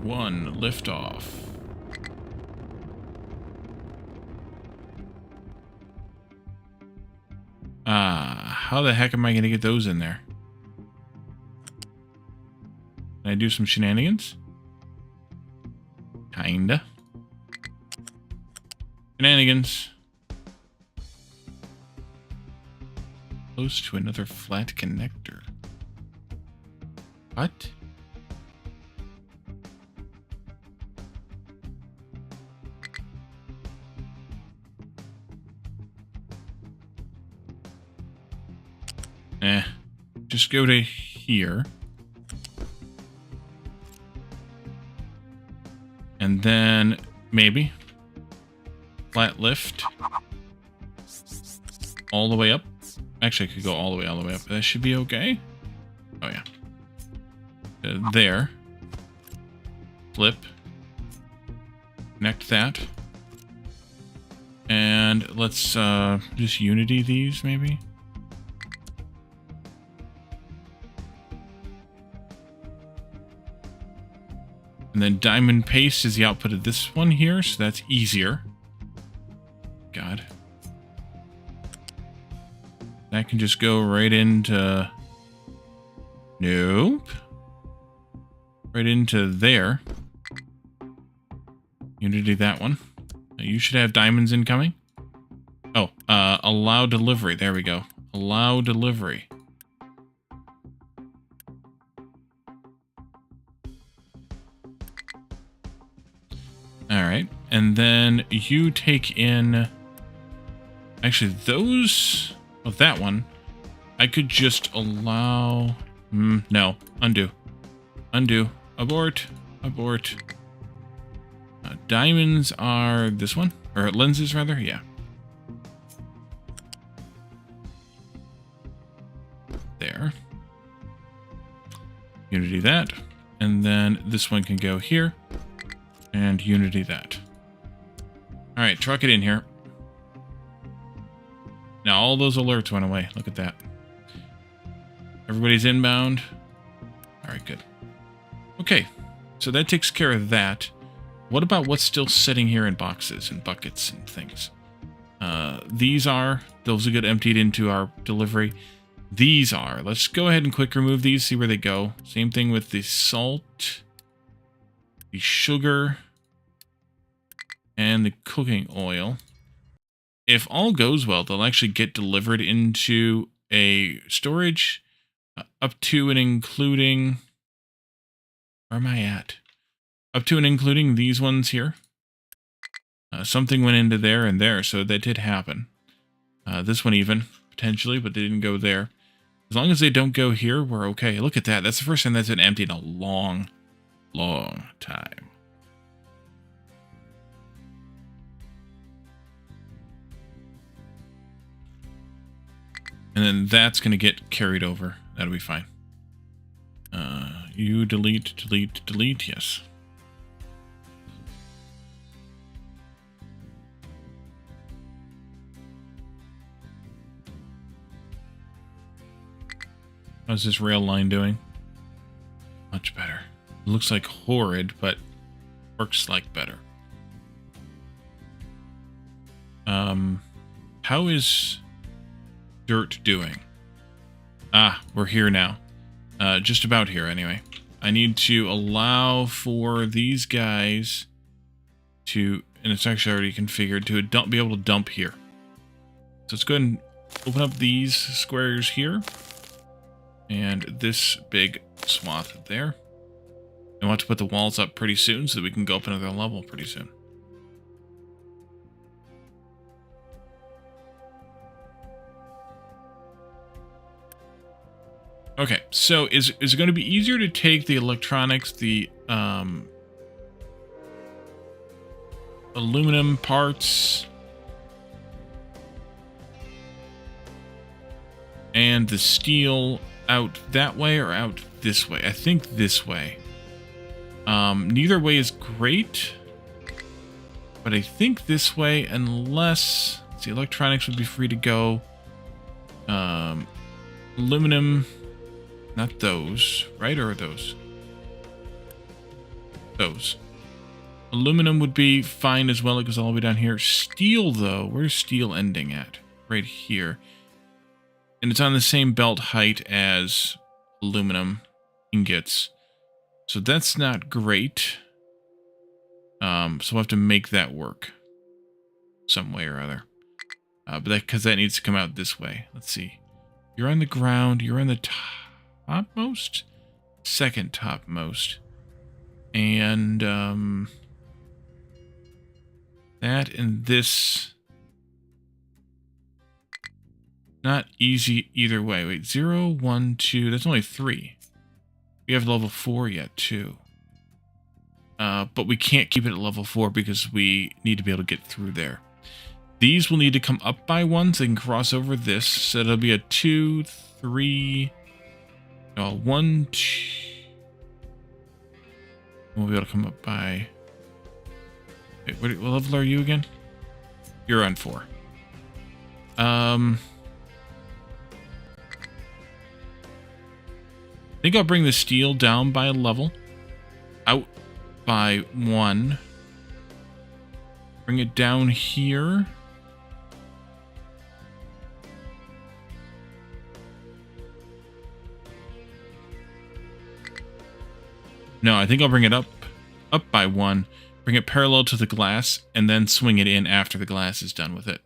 1, lift off. How the heck am I going to get those in there? Can I do some shenanigans? Kinda. Shenanigans. Close to another flat connector. What? Just go to here. And then maybe flat lift all the way up. Actually, I could go all the way up. That should be okay. Oh yeah. There. Flip. Connect that. And let's just unity these maybe. And then diamond paste is the output of this one here, so that's easier. God. That can just go right into... Nope. Right into there. Unity that one. You should have diamonds incoming. Oh, allow delivery. There we go. Allow delivery. Alright, and then you take in... Actually, those... Well, that one, I could just allow... no, undo. Undo. Abort. Abort. Diamonds are this one? Or lenses, rather? Yeah. There. Unity that. And then this one can go here. And unity that. Alright, truck it in here. Now all those alerts went away. Look at that. Everybody's inbound. Alright, good. Okay, so that takes care of that. What about what's still sitting here in boxes and buckets and things? Those will get emptied into our delivery. These are. Let's go ahead and quick remove these, see where they go. Same thing with the salt. The sugar, and the cooking oil. If all goes well, they'll actually get delivered into a storage up to and including... Where am I at? Up to and including these ones here. Something went into there and there, so that did happen. This one even, potentially, but they didn't go there. As long as they don't go here, we're okay. Look at that. That's the first time that's been emptied in a long time. And then that's going to get carried over. That'll be fine. You delete, yes. How's this rail line doing? Much better. It looks like horrid, but works like better. How is dirt doing? We're here now. Just about here, anyway. I need to allow for these guys to, and it's actually already configured, to be able to dump here. So let's go ahead and open up these squares here. And this big swath there. I want to put the walls up pretty soon so that we can go up another level pretty soon. Okay, so is it going to be easier to take the electronics, the aluminum parts, and the steel out that way or out this way? I think this way. Neither way is great, but I think this way, unless the electronics would be free to go. Aluminum, not those, right? Or those? Those. Aluminum would be fine as well. It goes all the way down here. Steel, though, where's steel ending at? Right here. And it's on the same belt height as aluminum ingots. So that's not great. So we'll have to make that work some way or other. But because that needs to come out this way. Let's see. You're on the ground. You're on the topmost? Second topmost. And that and this. Not easy either way. Wait, 0, 1, 2. That's only 3. We have level 4 yet, too. But we can't keep it at level 4 because we need to be able to get through there. These will need to come up by 1 so they can cross over this. So it'll be a 2, 3... No, 1, 2... We'll be able to come up by... Wait, what level are you again? You're on 4. I think I'll bring the steel down by a level. Out by 1. Bring it down here. No, I think I'll bring it up by 1. Bring it parallel to the glass, and then swing it in after the glass is done with it.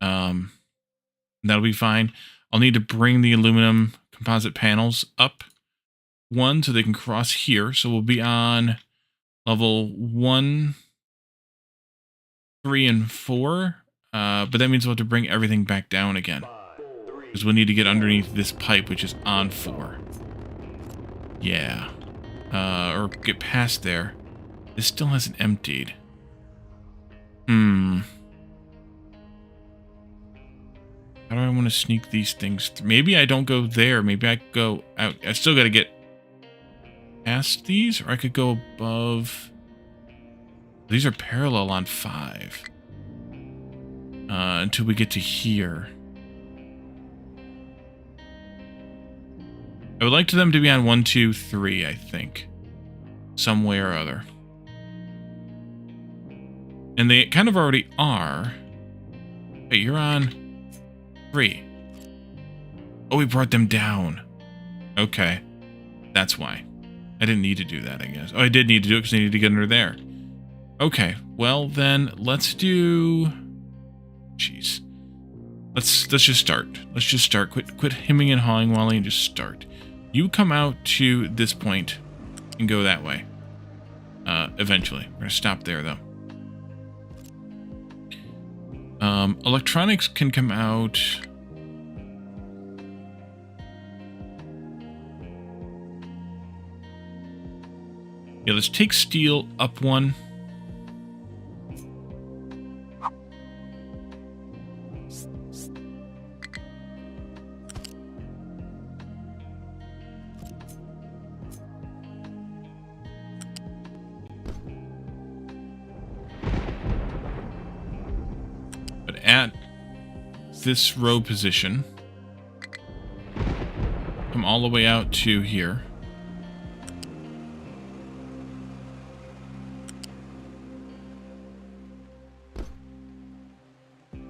That'll be fine. I'll need to bring the aluminum composite panels up 1 so they can cross here. So we'll be on level 1, 3, and 4. But that means we'll have to bring everything back down again. Because we'll need to get underneath this pipe, which is on 4. Yeah. Or get past there. This still hasn't emptied. How do I want to sneak these things through? Maybe I don't go there. Maybe I go out. I still got to get past these, or I could go above. These are parallel on 5. Until we get to here. I would like to them to be on 1, 2, 3, I think. Some way or other. And they kind of already are. Hey, you're on 3. Oh, we brought them down. Okay. That's why. I didn't need to do that, I guess. Oh, I did need to do it because I needed to get under there. Okay. Well, then, let's do... Jeez. Let's just start. Let's just start. Quit hemming and hawing, Wally, and just start. You come out to this point and go that way. Eventually. We're going to stop there, though. Electronics can come out... Yeah, let's take steel up 1. But at this row position, come all the way out to here.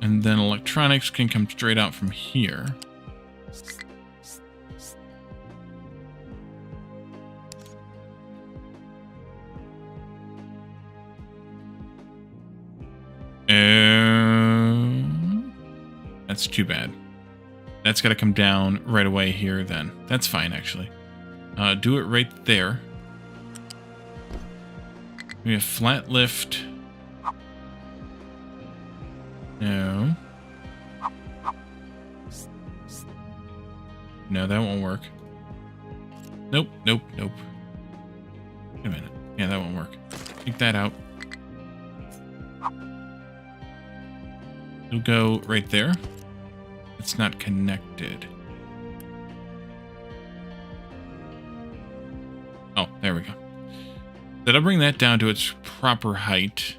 And then electronics can come straight out from here. That's too bad. That's got to come down right away here then. That's fine, actually. Do it right there. We have flat lift. No. No, that won't work. Nope, nope, nope. Wait a minute. Yeah, that won't work. Take that out. It'll go right there. It's not connected. Oh, there we go. That'll bring that down to its proper height.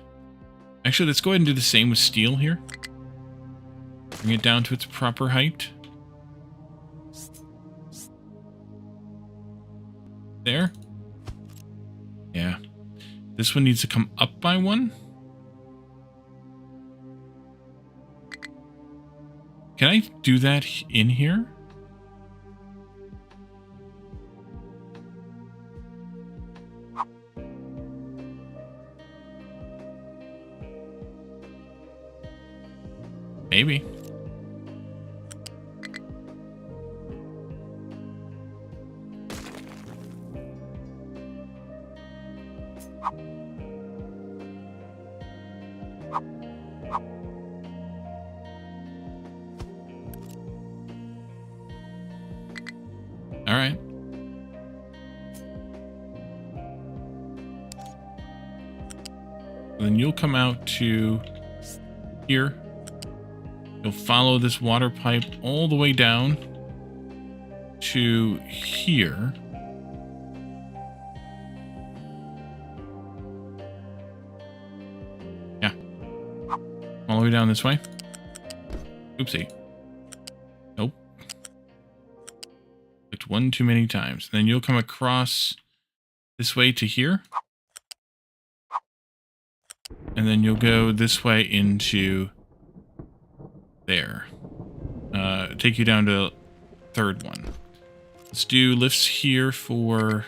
Actually, let's go ahead and do the same with steel here. Bring it down to its proper height. There. Yeah. This one needs to come up by one. Can I do that in here? Maybe. All right. Then you'll come out to here. You'll follow this water pipe all the way down to here. Yeah. All the way down this way. Oopsie. Nope. It's one too many times. Then you'll come across this way to here. And then you'll go this way into there. Take you down to third one. Let's do lifts here for...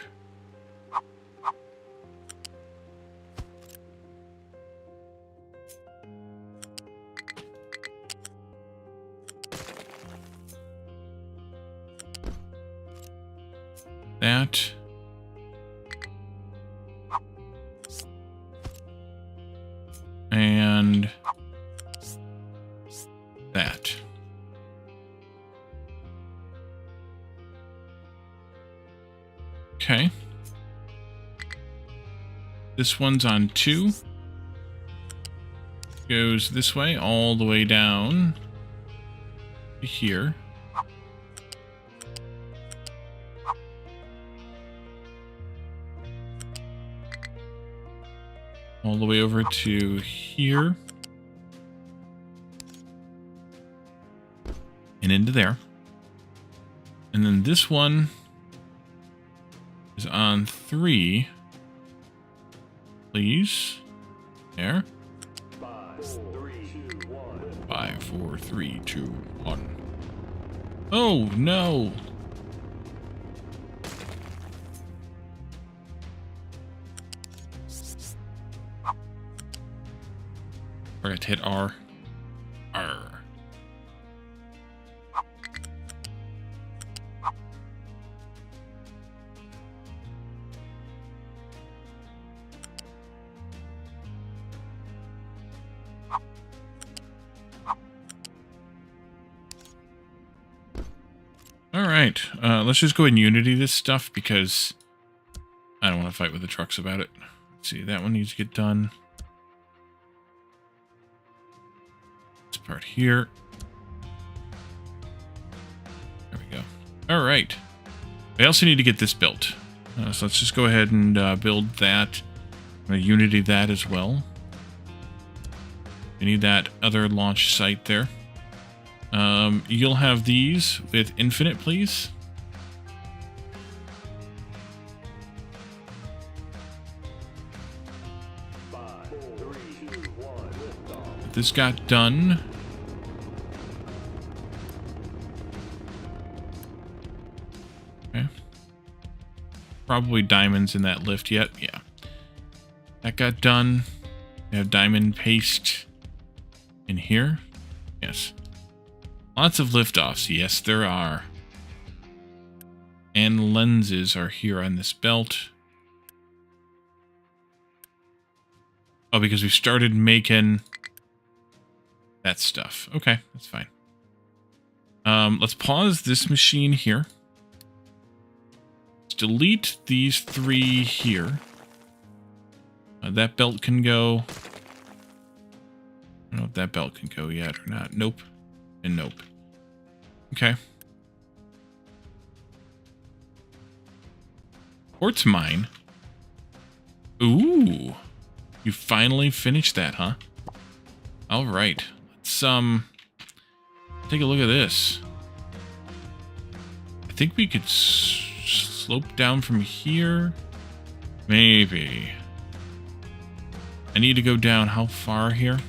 that. And that. Okay. This one's on 2. Goes this way, all the way down to here. All the way over to here. And into there. And then this one is on 3. Please. There. 5, 4, 3, 2, 1. 5, 4, 3, 2, 1. Oh, no. Forgot to hit R. R. All right, let's just go ahead and Unity this stuff because I don't want to fight with the trucks about it. Let's see, that one needs to get done. This part here. There we go. All right. We also need to get this built. So let's just go ahead and build that. I'm going to Unity that as well. We need that other launch site there. You'll have these with infinite, please. This got done. Okay. Probably diamonds in that lift yet. Yeah. That got done. We have diamond paste in here. Yes. Lots of liftoffs. Yes, there are. And lenses are here on this belt. Oh, because we started making that stuff. Okay, that's fine. Let's pause this machine here. Let's delete these 3 here. That belt can go. I don't know if that belt can go yet or not. Nope. And nope. Okay. Quartz mine. Ooh. You finally finished that, huh? All right. Let's take a look at this. I think we could slope down from here. Maybe. I need to go down how far here?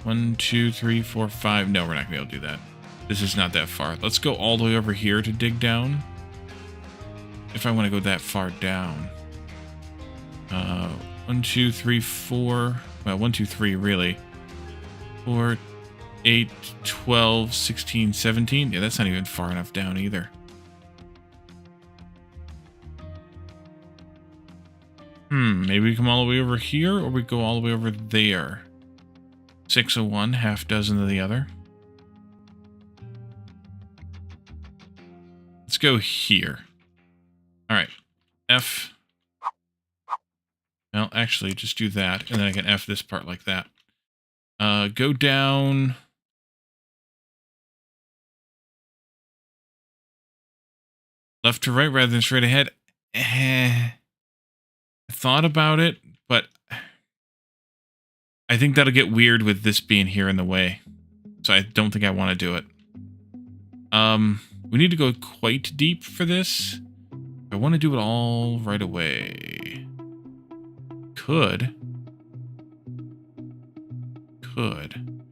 1, 2, 3, 4, 5. No, we're not gonna be able to do that. This is not that far. Let's go all the way over here to dig down. If I want to go that far down. 1, 2, 3, 4. Well, 1, 2, 3, really. 4, 8, 12, 16, 17. Yeah, that's not even far enough down either. Maybe we come all the way over here, or we go all the way over there. 6 of one, half dozen of the other. Let's go here. All right, F. Well, actually, just do that, and then I can F this part like that. Go down. Left to right rather than straight ahead. I thought about it, but I think that'll get weird with this being here in the way. So I don't think I want to do it. We need to go quite deep for this. I want to do it all right away. Could.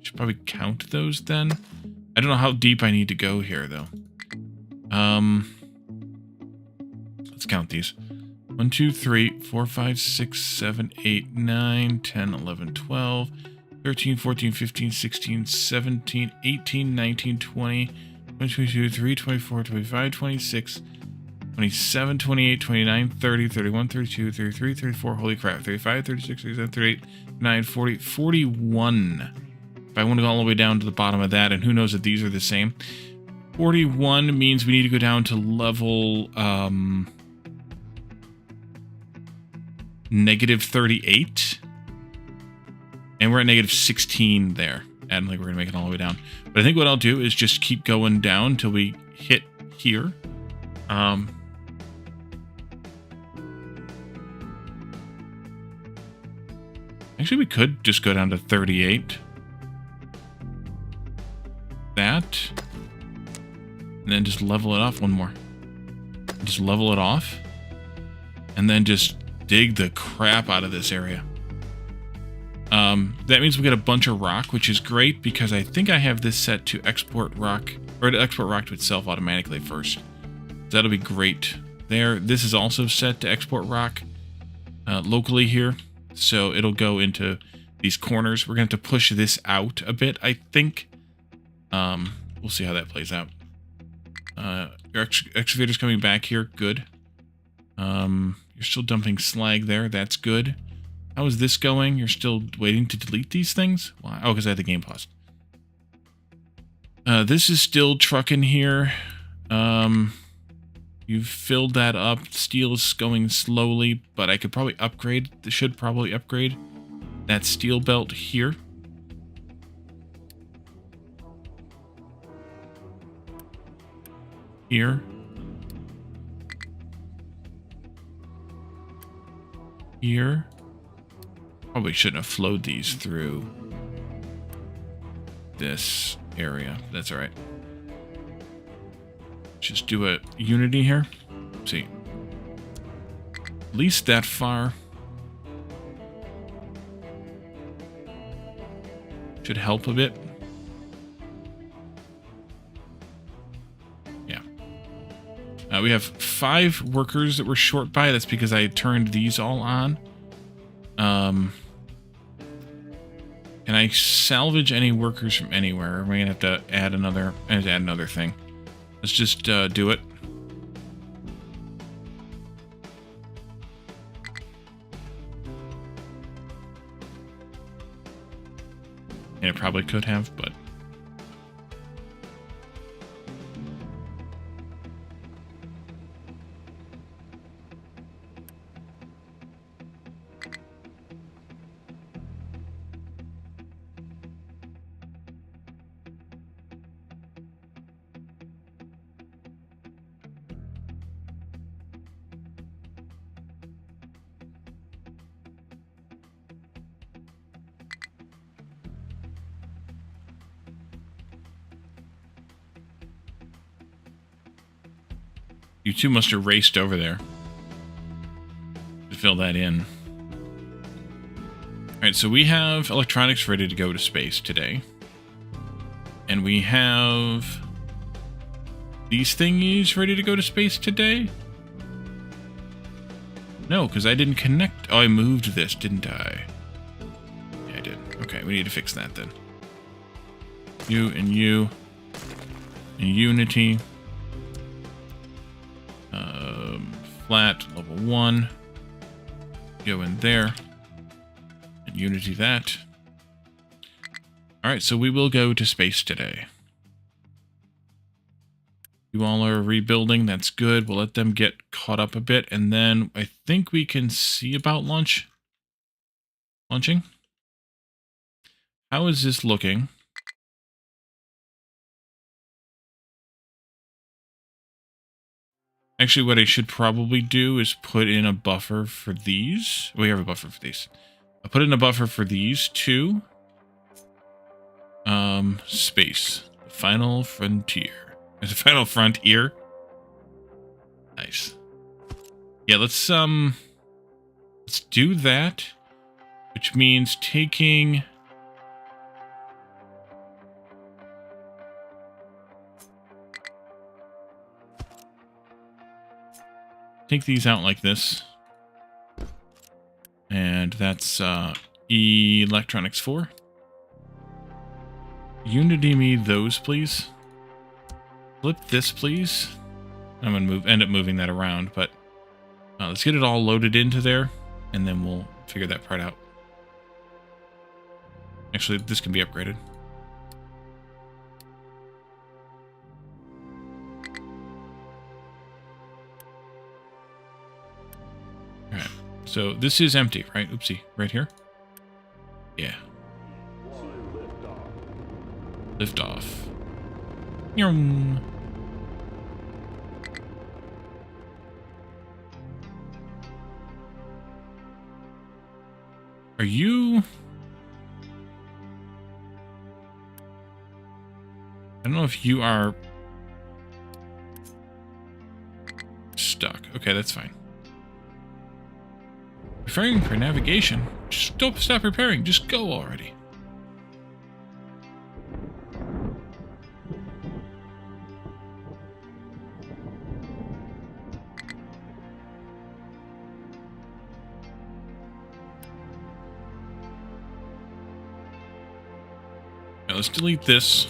Should probably count those then. I don't know how deep I need to go here though. Let's count these. 1, 2, 3, 4, 5, 6, 7, 8, 9, 10, 11, 12, 13, 14, 15, 16, 17, 18, 19, 20, 22, 23, 24, 25, 26, 27, 28, 29, 30, 31, 32, 33, 34, holy crap, 35, 36, 37, 38, 39, 40, 41. If I want to go all the way down to the bottom of that, and who knows if these are the same. 41 means we need to go down to level, negative 38. And we're at negative 16 there. I don't think we're going to make it all the way down. But I think what I'll do is just keep going down till we hit here. Actually, we could just go down to 38. That. And then just level it off one more. Just level it off. And then just dig the crap out of this area. That means we get a bunch of rock, which is great because I think I have this set to export rock, or to export rock to itself automatically first. So that'll be great there. This is also set to export rock locally here. So it'll go into these corners. We're going to have to push this out a bit, I think. We'll see how that plays out. Your excavator's coming back here. Good. You're still dumping slag there. That's good. How is this going? You're still waiting to delete these things? Why? Oh, because I had the game paused. This is still trucking here. You've filled that up. Steel is going slowly, but I could probably upgrade. Should probably upgrade that steel belt here. Here. Here. Probably shouldn't have flowed these through this area. That's all right. Just do a unity here. Let's see. At least that far. Should help a bit. Yeah. We have 5 workers that we're short by. That's because I turned these all on. Can I salvage any workers from anywhere? Or am I gonna have to add another thing? Let's just do it. And it probably could have, but You two must have raced over there to fill that in. Alright, so we have electronics ready to go to space today. And we have these thingies ready to go to space today? No, because I didn't connect. Oh, I moved this, didn't I? Yeah, I did. Okay, we need to fix that then. You and you. And Unity. Flat, level 1. Go in there. And Unity that. Alright, so we will go to space today. You all are rebuilding, that's good. We'll let them get caught up a bit, and then I think we can see about launching. How is this looking? Actually, what I should probably do is put in a buffer for these. We have a buffer for these. I'll put in a buffer for these two. Space. The final frontier. The final frontier. Nice. Yeah, let's do that. Which means taking... Take these out like this. And that's Electronics 4. Unity me those, please. Flip this, please. I'm gonna end up moving that around, but let's get it all loaded into there, and then we'll figure that part out. Actually, this can be upgraded. Alright, so this is empty, right? Oopsie, right here? Yeah. Lift off. Yum. Are you... I don't know if you are stuck. Okay, that's fine. Preparing for navigation? Just don't stop preparing. Just go already. Now let's delete this.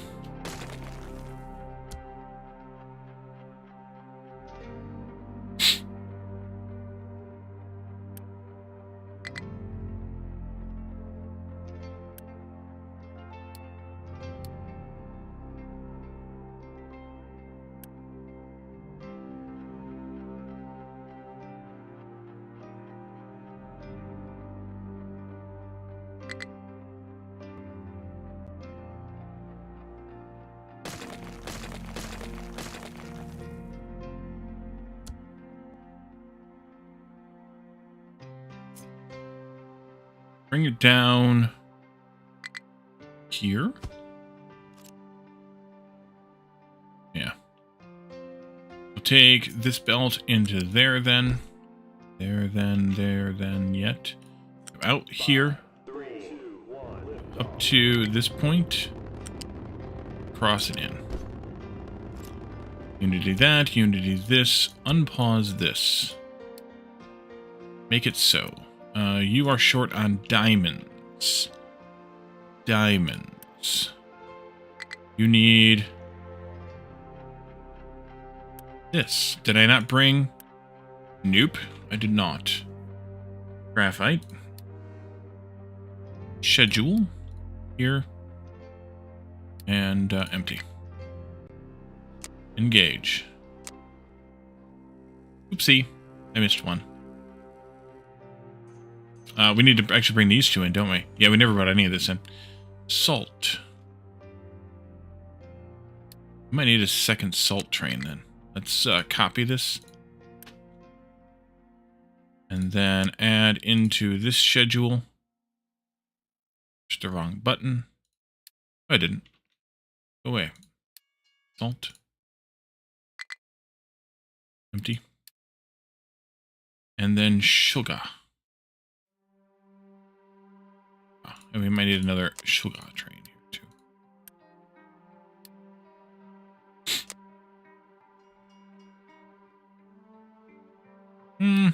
Bring it down here. Yeah. We'll take this belt into there then. There then, yet. Out here. Up to this point. Cross it in. Unity that, Unity this. Unpause this. Make it so. You are short on diamonds. Diamonds. You need this. Did I not bring? Nope, I did not. Graphite. Schedule. Here. And empty. Engage. Oopsie, I missed one. We need to actually bring these two in, don't we? Yeah, we never brought any of this in. Salt. We might need a second salt train then. Let's copy this. And then add into this schedule. Just the wrong button. Oh, I didn't. Go away. Salt. Empty. And then sugar. Oh, and we might need another sugar train here too.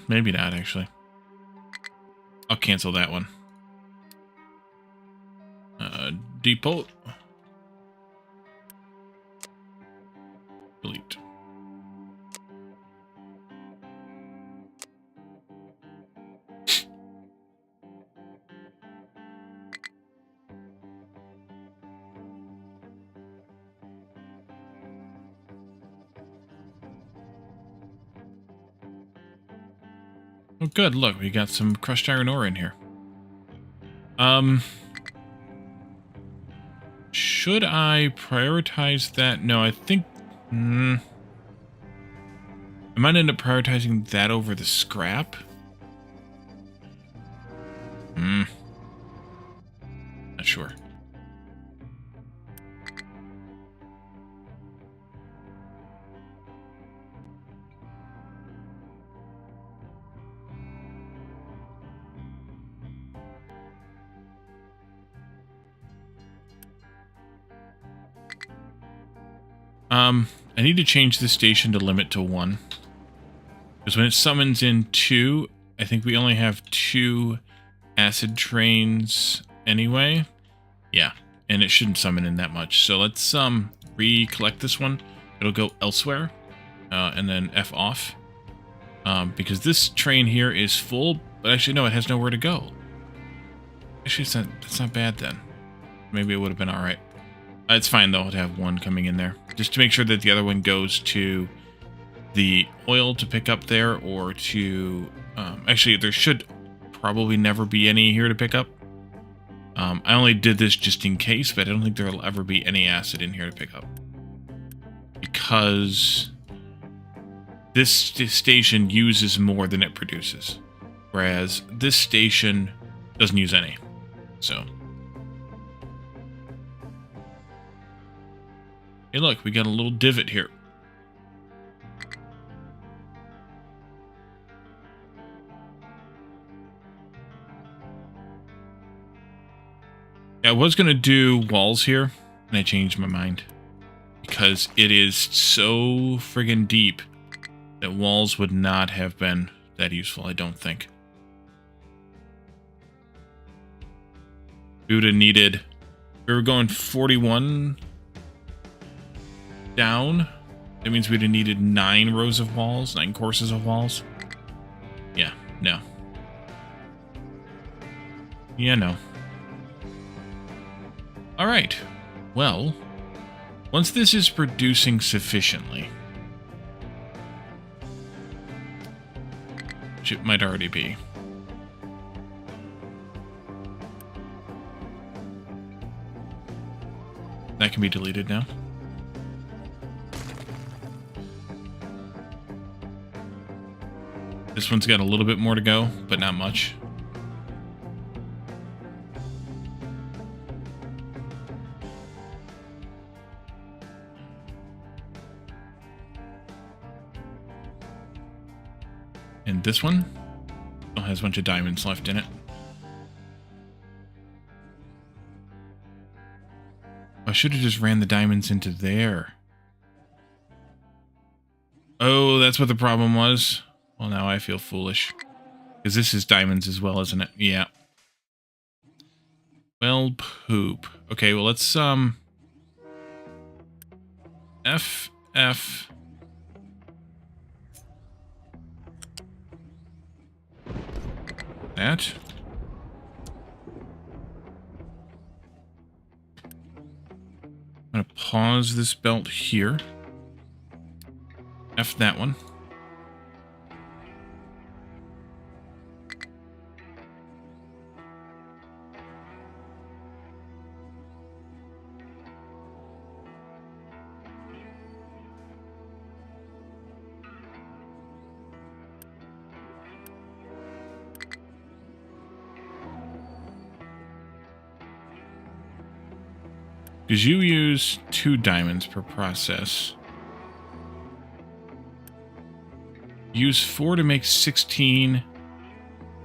Maybe not actually. I'll cancel that one. Depot. Delete. Oh, good. Look, we got some crushed iron ore in here. Should I prioritize that? No, I think... I might end up prioritizing that over the scrap. Not sure. I need to change the station to limit to 1. Because when it summons in 2, I think we only have 2 acid trains anyway. Yeah, and it shouldn't summon in that much. So let's recollect this one. It'll go elsewhere, and then F off. Because this train here is full, but actually no, it has nowhere to go. Actually, that's not bad then. Maybe it would have been alright. It's fine though to have 1 coming in there. Just to make sure that the other one goes to the oil to pick up there, or to... actually, there should probably never be any here to pick up. I only did this just in case, but I don't think there will ever be any acid in here to pick up. Because this station uses more than it produces. Whereas this station doesn't use any. So... hey, look, we got a little divot here. I was going to do walls here, and I changed my mind. Because it is so friggin' deep that walls would not have been that useful, I don't think. We would have needed... we were going 41... down. That means we'd have needed 9 rows of walls, 9 courses of walls. Yeah, no. Yeah, no. Alright. Well, once this is producing sufficiently, which it might already be, that can be deleted now. This one's got a little bit more to go, but not much. And this one still has a bunch of diamonds left in it. I should have just ran the diamonds into there. Oh, that's what the problem was. Well, now I feel foolish. Because this is diamonds as well, isn't it? Yeah. Well, poop. Okay, well, let's, F. That. I'm going to pause this belt here. F that one. Because you use 2 diamonds per process. use 4 to make 16,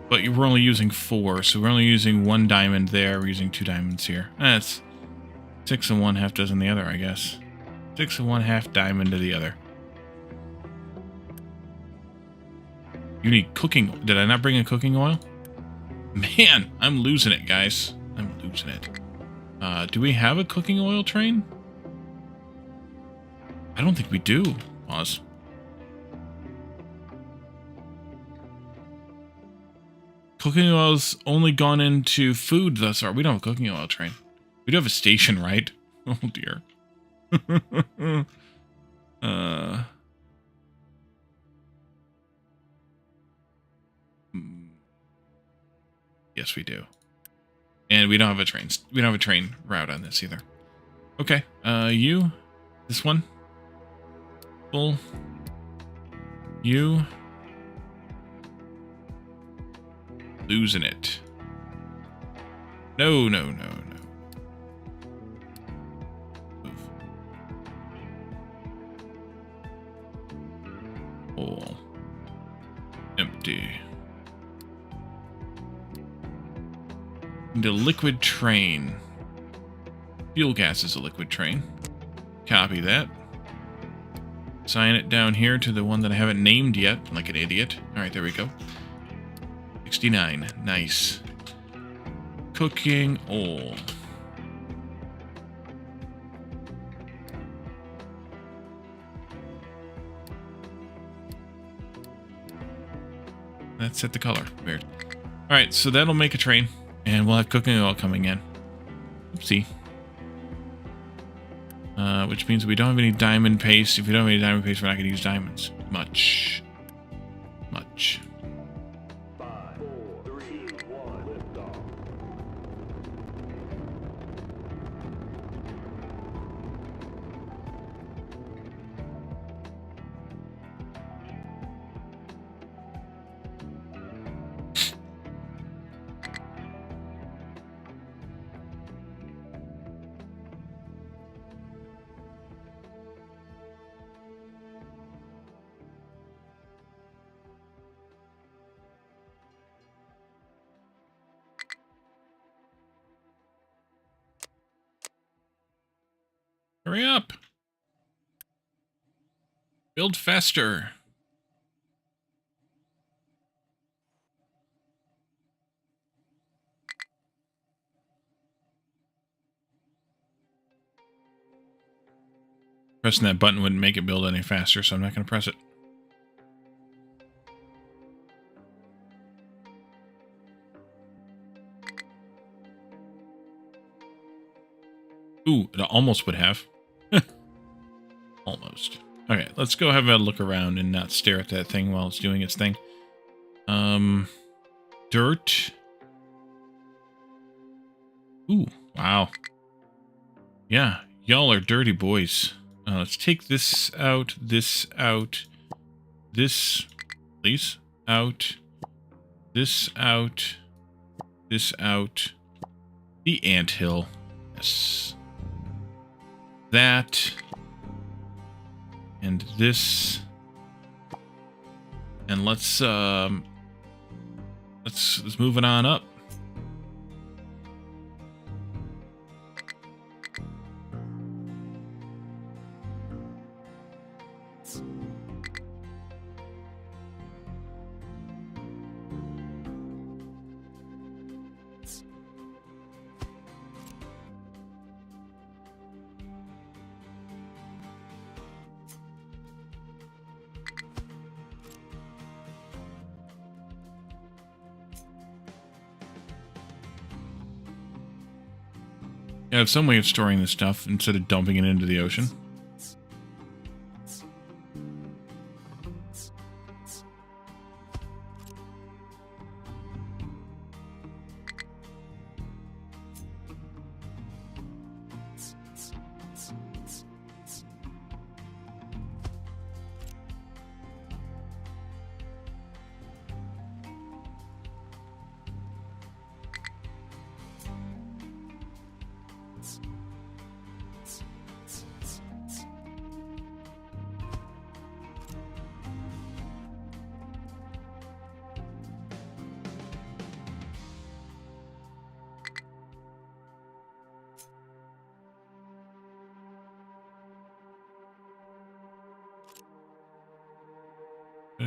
but we're only using 4, so we're only using 1 diamond there. We're using 2 diamonds here. That's 6 and 1/2 dozen the other, I guess. 6 and 1/2 diamond to the other. You need cooking. Did I not bring a cooking oil? Man, I'm losing it, guys. I'm losing it. Do we have a cooking oil train? I don't think we do. Pause. Cooking oil's only gone into food thus far. We don't have a cooking oil train. We do have a station, right? Oh, dear. Yes, we do. And we don't have a train. We don't have a train route on this either. Okay. You. This one. Full. You. Losing it. No, no, no, no. Move. Full. Empty. The liquid train. Fuel gas is a liquid train. Copy that. Assign it down here to the one that I haven't named yet, like an idiot. Alright, there we go. 69. Nice. Cooking oil. That's set the color. Weird. Alright, so that'll make a train. And we'll have cooking oil coming in. Oopsie. Which means we don't have any diamond paste. If we don't have any diamond paste, we're not going to use diamonds. Much. 5, 4, 3, 1, lift off. Hurry up. Build faster. Pressing that button wouldn't make it build any faster, so I'm not going to press it. Ooh, it almost would have. Almost. Okay, let's go have a look around and not stare at that thing while it's doing its thing. Dirt. Ooh, wow. Yeah, y'all are dirty boys. Let's take this out, this, please, out, this out, this out, the anthill, yes, that, and this, and let's move it on up. Yeah, I have some way of storing this stuff instead of dumping it into the ocean.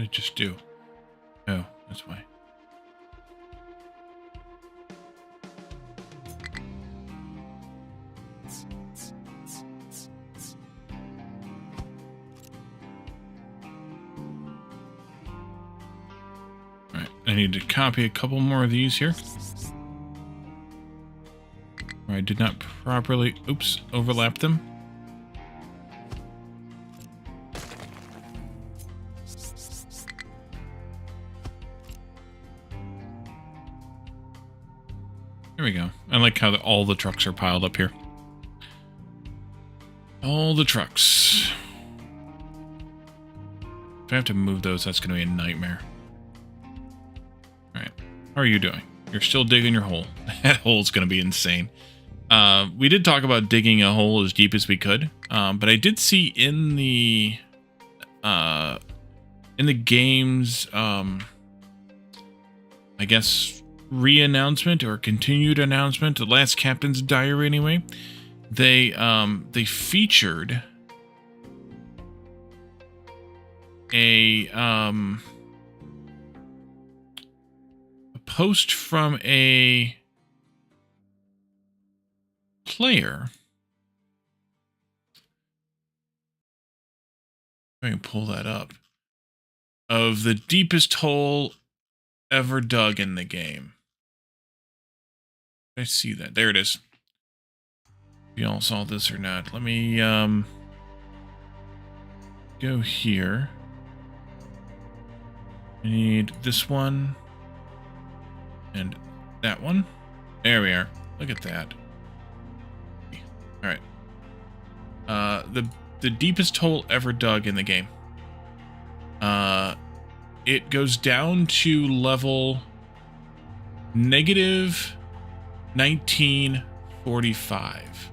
did I just do? Oh, that's why. Alright, I need to copy a couple more of these here. I did not properly, oops, overlap them. There we go. I like how all the trucks are piled up here. All the trucks. If I have to move those, that's going to be a nightmare. Alright. How are you doing? You're still digging your hole. That hole's going to be insane. We did talk about digging a hole as deep as we could, but I did see in the game's, I guess, re-announcement or continued announcement, the last Captain's Diary anyway, they featured a post from a player. I can pull that up. Of the deepest hole ever dug in the game. I see that. There it is. If you all saw this or not. Let me go here. I need this one and that one. There we are. Look at that. All right. The deepest hole ever dug in the game. It goes down to level negative 1945.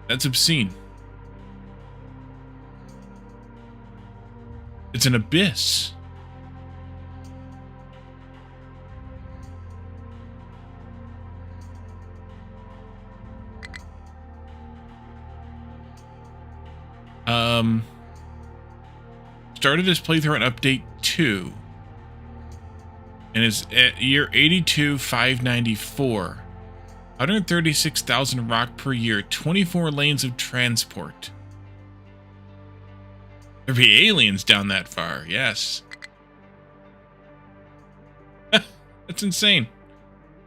That's obscene. It's an abyss. Started his playthrough on update 2 and is at year 82,594. 136,000 rock per year, 24 lanes of transport. There'd be aliens down that far, yes. That's insane.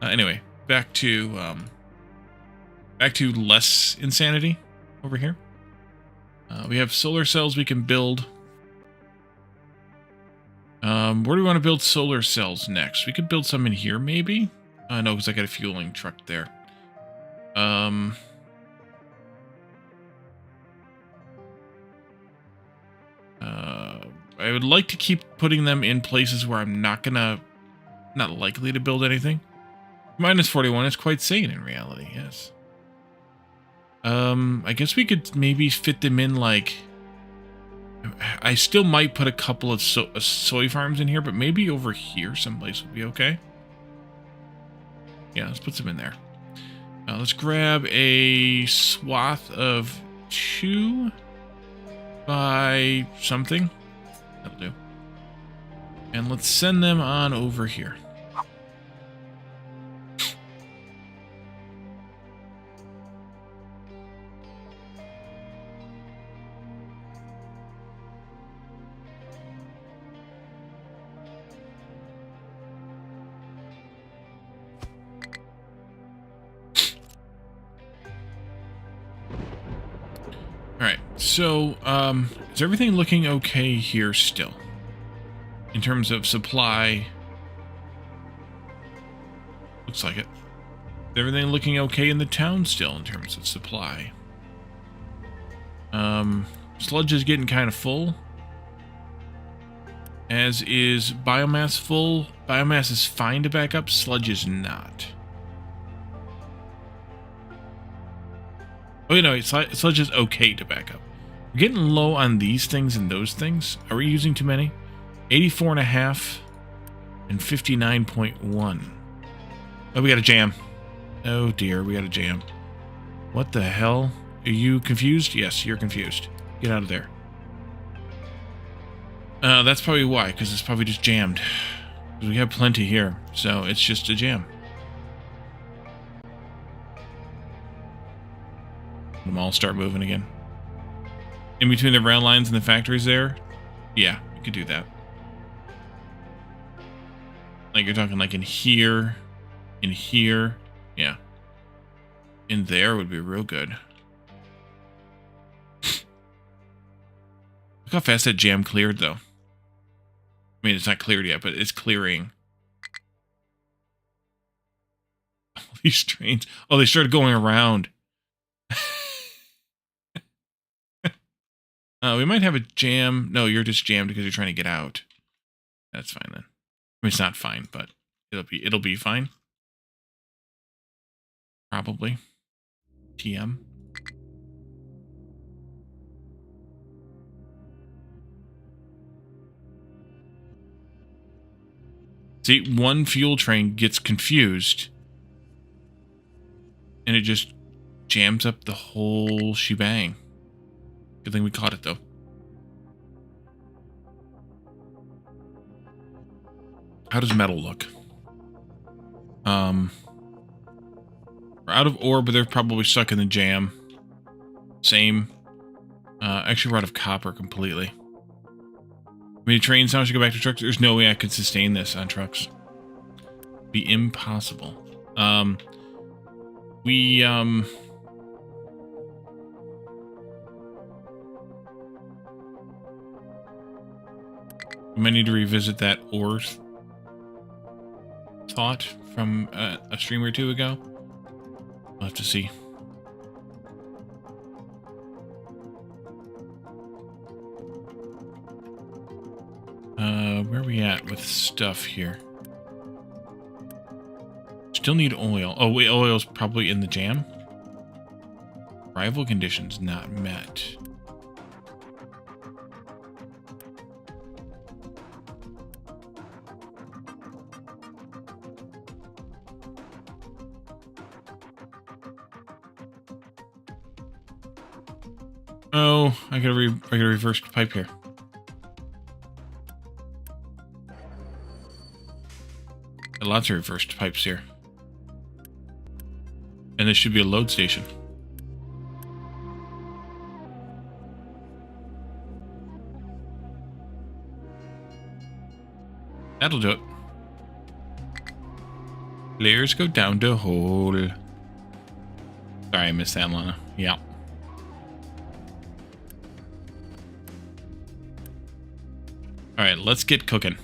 Anyway, back to less insanity over here. We have solar cells we can build. Where do we want to build solar cells next? We could build some in here, maybe? No, because I got a fueling truck there. I would like to keep putting them in places where I'm not likely to build anything. Minus 41 is quite sane in reality, yes. I guess we could maybe fit them in, like... I still might put a couple of soy farms in here, but maybe over here someplace would be okay. Yeah, let's put some in there. Let's grab a swath of 2 by something. That'll do. And let's send them on over here. So, is everything looking okay here still? In terms of supply? Looks like it. Is everything looking okay in the town still in terms of supply? Sludge is getting kind of full. As is biomass full. Biomass is fine to back up. Sludge is not. Oh, you know, sludge is okay to back up. We're getting low on these things and those things. Are we using too many? 84.5 and 59.1. Oh, we got a jam. Oh dear, we got a jam. What the hell? Are you confused? Yes, you're confused. Get out of there. That's probably why, because it's probably just jammed. We have plenty here, so it's just a jam. Let them all start moving again. In between the rail lines and the factories there? Yeah, you could do that. Like you're talking like in here, yeah. In there would be real good. Look how fast that jam cleared though. I mean, it's not cleared yet, but it's clearing. All these trains. Oh, they started going around. We might have a jam. No, you're just jammed because you're trying to get out. That's fine then. I mean, it's not fine, but it'll be fine. Probably. TM. See, one fuel train gets confused and it just jams up the whole shebang. Good thing we caught it though. How does metal look? We're out of ore, but they're probably stuck in the jam. Same. Actually, we're out of copper completely. I mean, trains now should go back to trucks. There's no way I could sustain this on trucks. Be impossible. We might need to revisit that ore thought from a stream or two ago. We'll have to see. Where are we at with stuff here? Still need oil. Oh, wait, oil's probably in the jam. Rival conditions not met. Oh, I gotta reverse pipe here. Got lots of reversed pipes here. And this should be a load station. That'll do it. Layers go down the hole. Sorry, I missed that, Lana. Yeah. Alright, let's get cooking.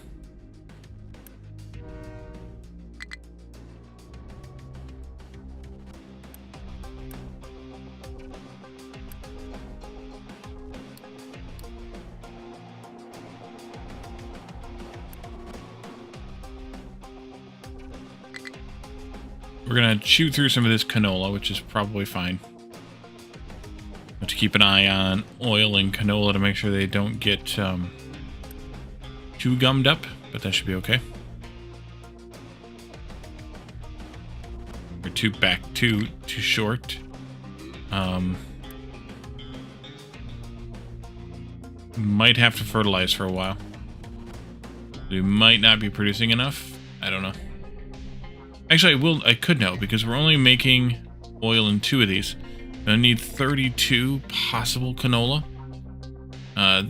We're gonna shoot through some of this canola, which is probably fine. Have to keep an eye on oil and canola to make sure they don't get too gummed up, but that should be okay. We're too short. Might have to fertilize for a while. We might not be producing enough. I don't know. Actually, I could know, because we're only making oil in 2 of these. I need 32 possible canola.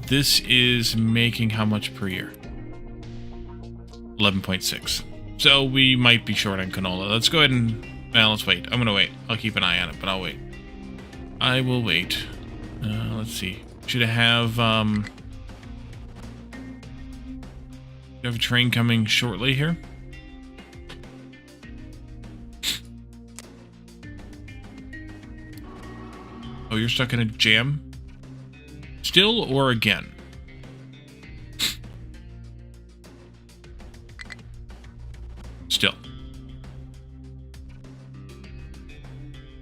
This is making how much per year? 11.6. So we might be short on canola. Let's go ahead and... Well, let's wait. I'm gonna wait. I'll keep an eye on it, but I'll wait. I will wait. Let's see. Should I have... Do you have a train coming shortly here? Oh, you're stuck in a jam? Still or again? Still.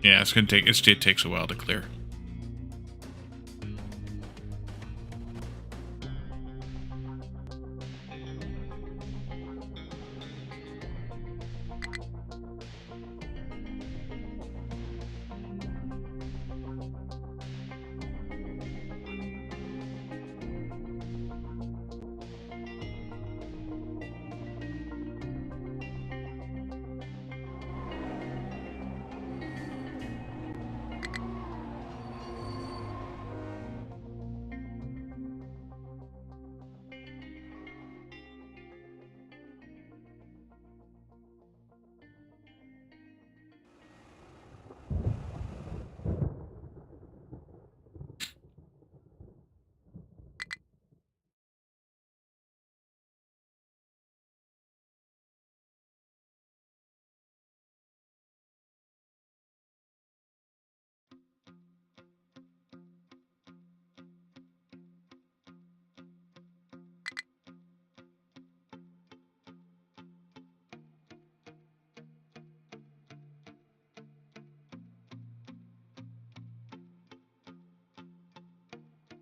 Yeah, it's gonna take. It takes a while to clear.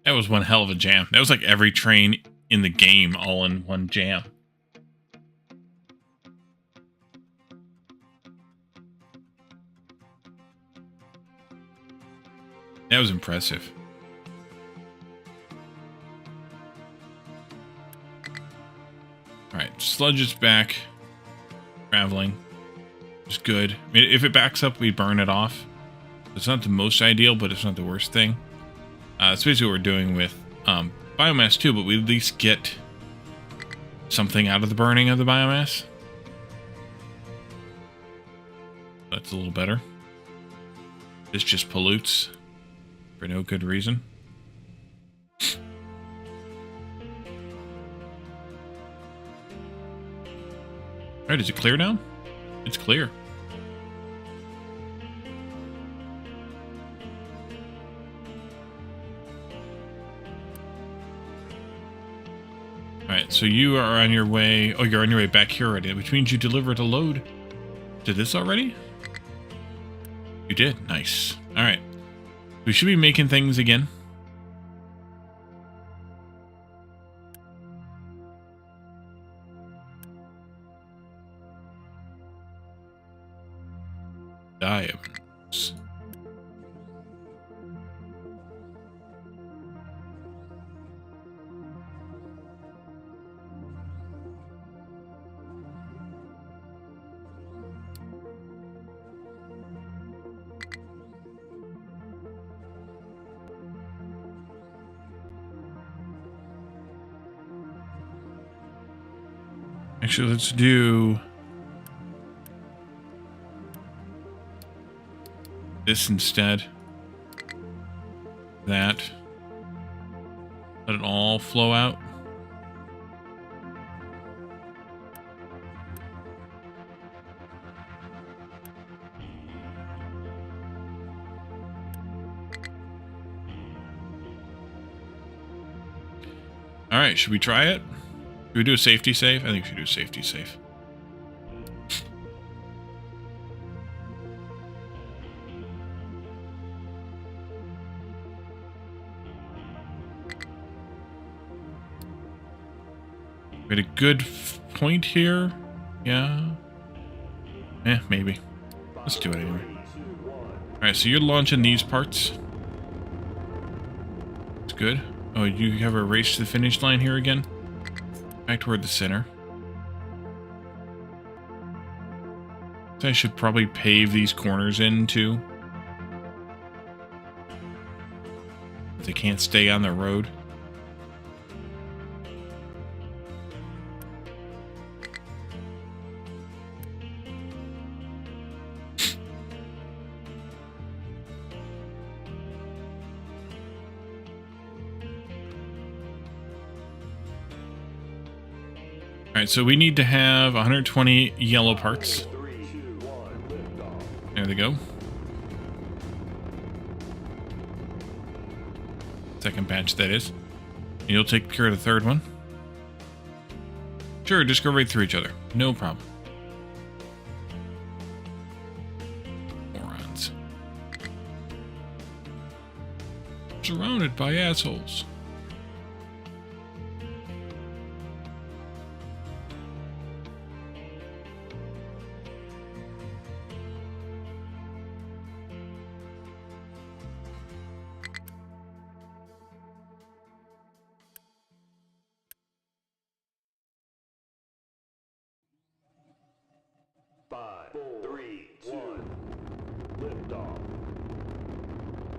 That was one hell of a jam. That was like every train in the game all in one jam. That was impressive. Alright, sludge is back. Traveling. It's good. I mean, if it backs up, we burn it off. It's not the most ideal, but it's not the worst thing. That's basically what we're doing with biomass too, but we at least get something out of the burning of the biomass. That's a little better. This just pollutes for no good reason. Alright, is it clear now? It's clear. Alright, so you are on your way... Oh, you're on your way back here already, which means you delivered a load. Did this already? You did? Nice. Alright. We should be making things again. Diamonds. Actually, let's do this instead. That. Let it all flow out. Alright, should we try it? Should we do a safety save? I think we should do a safety save. We had a good point here. Yeah. Maybe. Let's do it anyway. Alright, so you're launching these parts. It's good. Oh, you have a race to the finish line here again? Back toward the center. So I should probably pave these corners in too. They can't stay on the road. Alright, so we need to have 120 yellow parts. There they go. Second batch, that is. You'll take care of the third one. Sure, just go right through each other. No problem. Morons. Surrounded by assholes.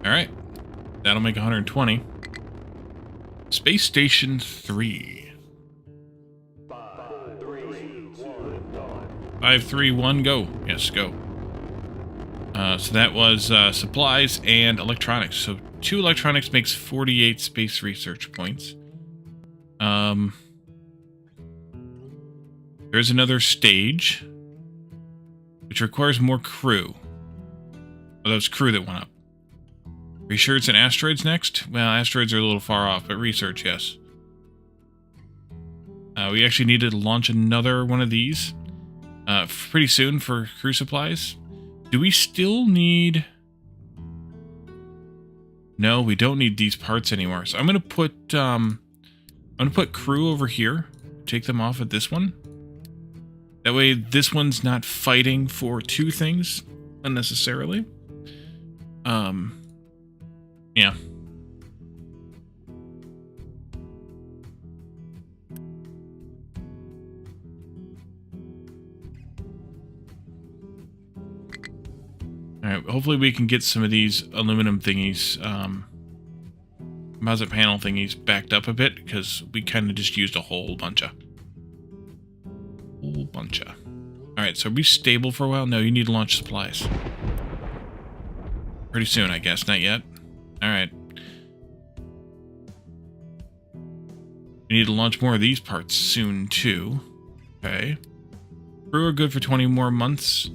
Alright. That'll make 120. Space Station 3. 5, 3, 1, go. Yes, go. So that was supplies and electronics. So 2 electronics makes 48 space research points. There's another stage, which requires more crew. Oh, that was crew that went up. Are you sure it's an asteroids next? Well, asteroids are a little far off, but research, yes. We actually need to launch another one of these pretty soon for crew supplies. Do we still need... No, we don't need these parts anymore. So I'm gonna put crew over here. Take them off at this one. That way this one's not fighting for two things unnecessarily. Yeah. Alright, hopefully we can get some of these aluminum thingies, composite panel thingies backed up a bit, because we kind of just used a whole bunch of. Alright, so are we stable for a while? No, you need to launch supplies. Pretty soon, I guess. Not yet. Alright. We need to launch more of these parts soon, too. Okay. Crew are good for 20 more months.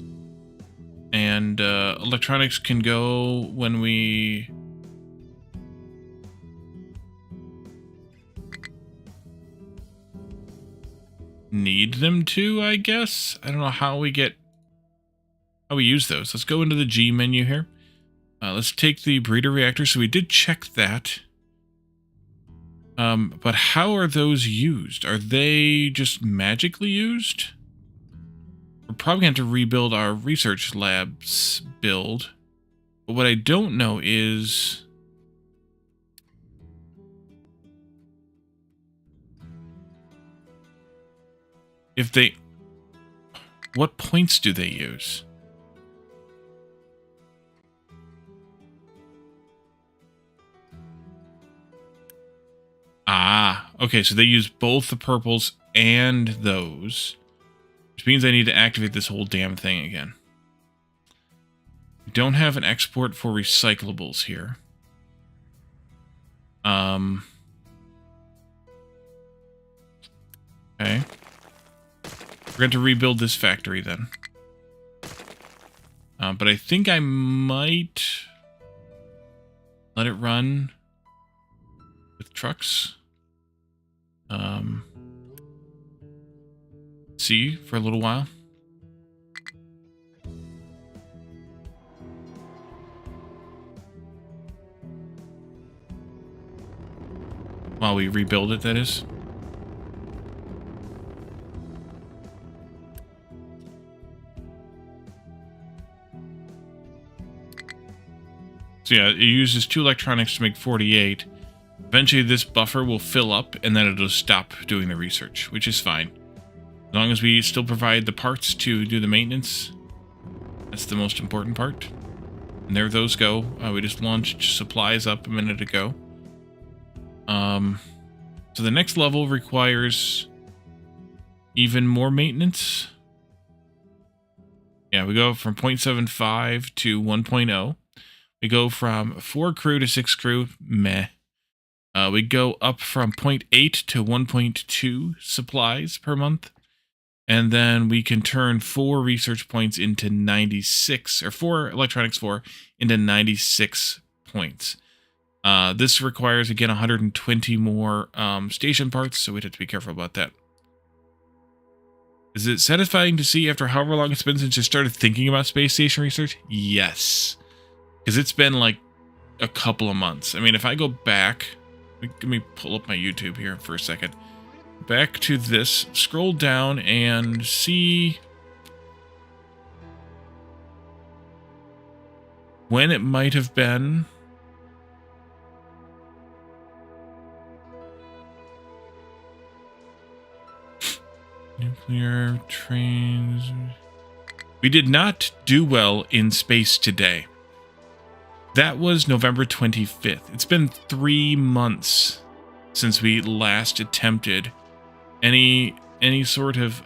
And electronics can go when we... need them to, I guess. I don't know how we use those. Let's go into the G menu here. Let's take the breeder reactor. So we did check that. But how are those used? Are they just magically used? We're probably going to have to rebuild our research labs build. But what I don't know is... if they... what points do they use? Ah, okay, so they use both the purples and those. Which means I need to activate this whole damn thing again. We don't have an export for recyclables here. Okay. We're going to rebuild this factory then. But I think I might let it run with trucks. See for a little while. While we rebuild it, that is. So yeah, it uses 2 electronics to make 48. Eventually this buffer will fill up and then it'll stop doing the research, which is fine. As long as we still provide the parts to do the maintenance. That's the most important part. And there those go. We just launched supplies up a minute ago. So the next level requires even more maintenance. Yeah, we go from 0.75 to 1.0. We go from 4 crew to 6 crew. Meh. We go up from 0.8 to 1.2 supplies per month. And then we can turn 4 research points into 96, or 4 electronics 4 into 96 points. This requires, again, 120 more station parts, so we'd have to be careful about that. Is it satisfying to see after however long it's been since you started thinking about space station research? Yes. Because it's been like a couple of months. I mean, if I go back... let me pull up my YouTube here for a second. Back to this. Scroll down and see when it might have been. Nuclear trains. We did not do well in Space Today. That was November 25th. It's been 3 months since we last attempted any sort of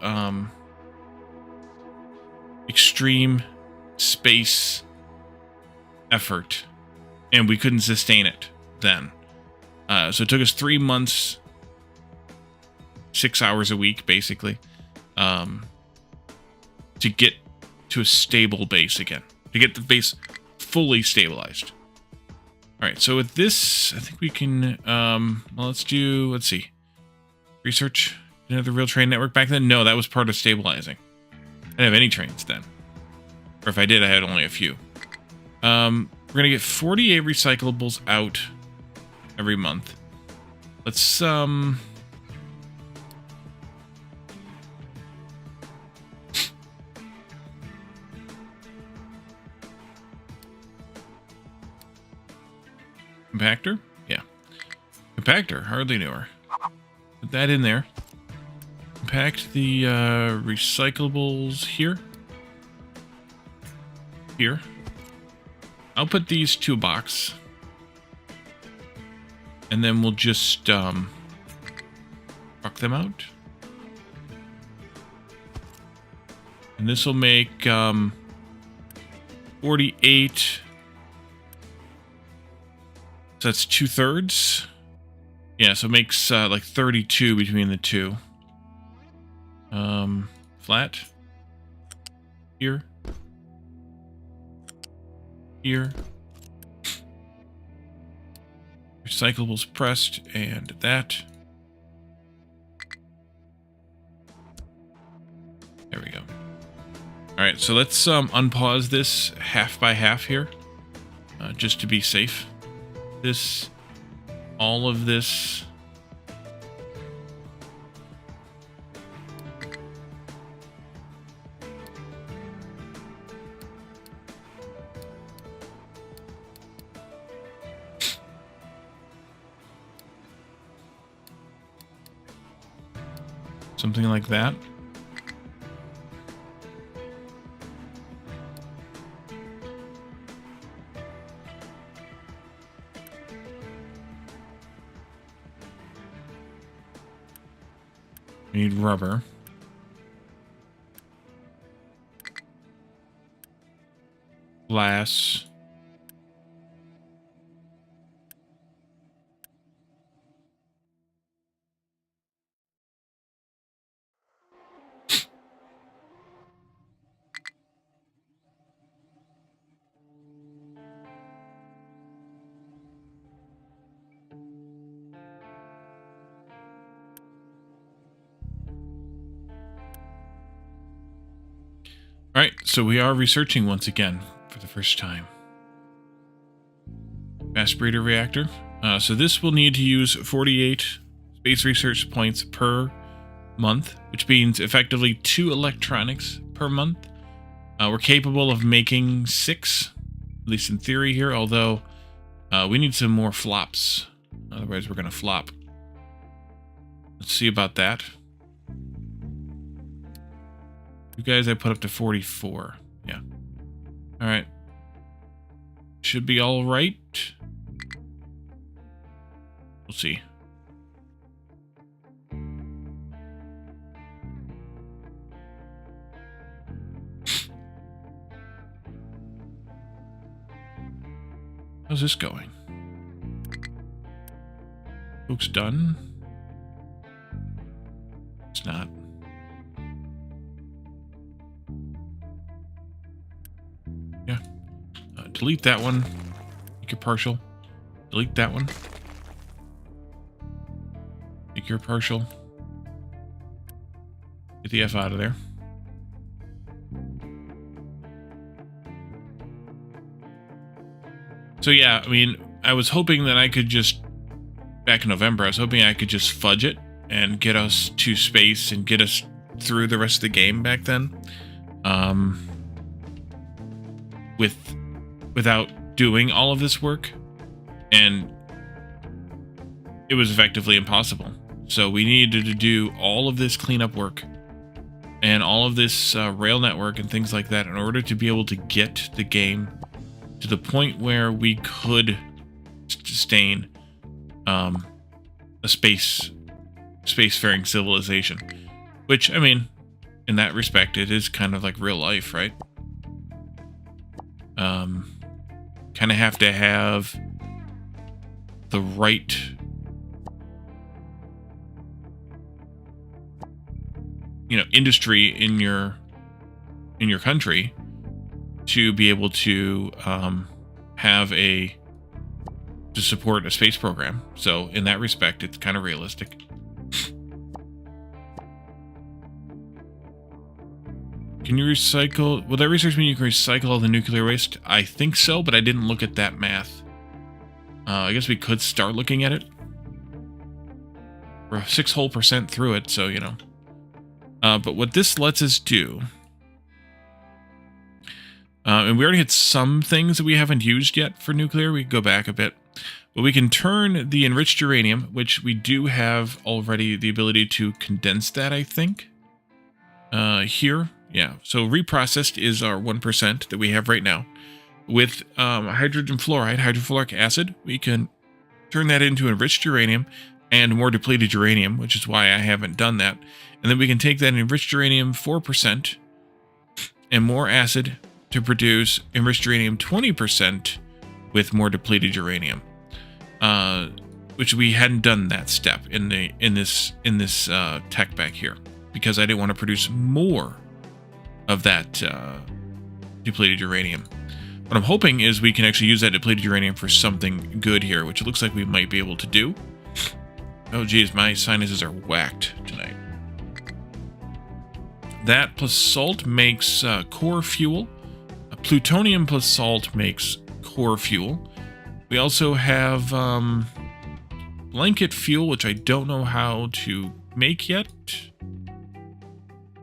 extreme space effort, and we couldn't sustain it then. So it took us 3 months, 6 hours a week, basically, to get to a stable base again, to get the base fully stabilized. All right, so with this, I think we can, well, let's see. Research. Didn't have the real train network back then? No, that was part of stabilizing. I didn't have any trains then. Or if I did, I had only a few. We're gonna get 48 recyclables out every month. Let's compactor? Yeah. Compactor, hardly knew her. Put that in there. Compact the recyclables here. Here. I'll put these to a box. And then we'll just truck them out. And this will make 48. So that's 2/3. Yeah, so it makes like 32 between the two. Flat. Here. Here. Recyclables pressed, and that. There we go. Alright, so let's unpause this half by half here. Just to be safe. This, all of this. Something like that. We need rubber. Glass. Alright, so we are researching once again for the first time. Fast breeder reactor. So this will need to use 48 space research points per month, which means effectively 2 electronics per month. We're capable of making 6, at least in theory here, although we need some more flops. Otherwise we're going to flop. Let's see about that. You guys, I put up to 44. Yeah. All right. Should be all right. We'll see. How's this going? Looks done. It's not. Yeah. Delete that one. Make your partial. Delete that one. Make your partial. Get the F out of there. So yeah, I mean, I was hoping that I could just, back in November, I was hoping I could just fudge it and get us to space and get us through the rest of the game back then. Without doing all of this work, and it was effectively impossible. So we needed to do all of this cleanup work and all of this rail network and things like that in order to be able to get the game to the point where we could sustain a spacefaring civilization. Which, I mean, in that respect, it is kind of like real life, right? Kind of have to have the right industry in your country to be able to to support a space program. So in that respect, it's kind of realistic. You can Can you recycle? Will that research mean you can recycle all the nuclear waste? I think so, but I didn't look at that math. I guess we could start looking at it. We're 6% whole through it, so, you know. But what this lets us do... and we already had some things that we haven't used yet for nuclear. We can go back a bit. But we can turn the enriched uranium, which we do have already the ability to condense that, I think. Here. Yeah, so reprocessed is our 1% that we have right now. With hydrogen fluoride, hydrofluoric acid, we can turn that into enriched uranium and more depleted uranium, which is why I haven't done that. And then we can take that enriched uranium 4% and more acid to produce enriched uranium 20% with more depleted uranium, which we hadn't done that step in this tech back here because I didn't want to produce more of that depleted uranium. What I'm hoping is we can actually use that depleted uranium for something good here, which it looks like we might be able to do. Oh geez, my sinuses are whacked tonight. That plus salt makes core fuel. Plutonium plus salt makes core fuel. We also have blanket fuel, which I don't know how to make yet.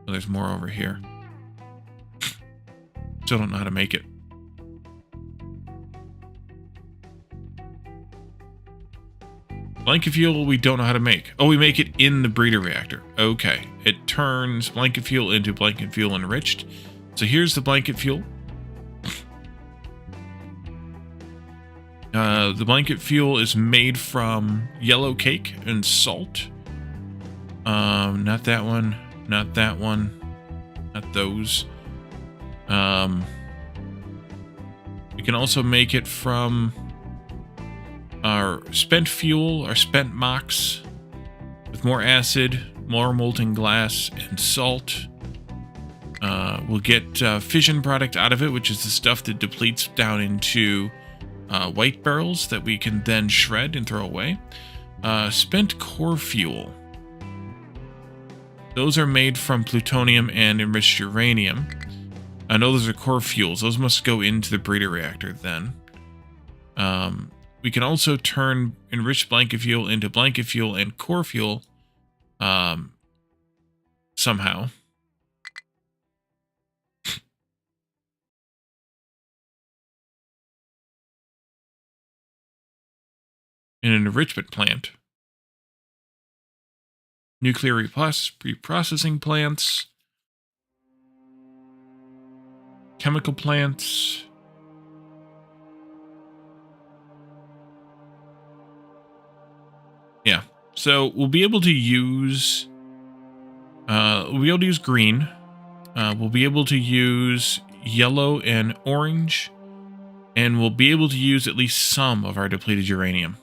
Oh, there's more over here. Still don't know how to make it. Blanket fuel we don't know how to make. Oh, we make it in the breeder reactor. Okay. It turns blanket fuel into blanket fuel enriched. So here's the blanket fuel. The blanket fuel is made from yellow cake and salt. Not that one. Not that one. Not those. We can also make it from our spent fuel, our spent MOX, with more acid, more molten glass, and salt. We'll get fission product out of it, which is the stuff that depletes down into white barrels that we can then shred and throw away. Spent core fuel. Those are made from plutonium and enriched uranium. I know those are core fuels. Those must go into the breeder reactor then. We can also turn enriched blanket fuel into blanket fuel and core fuel somehow. In an enrichment plant. Nuclear reprocessing plants. Chemical plants. Yeah, so we'll be able to use green. We'll be able to use yellow and orange, and we'll be able to use at least some of our depleted uranium.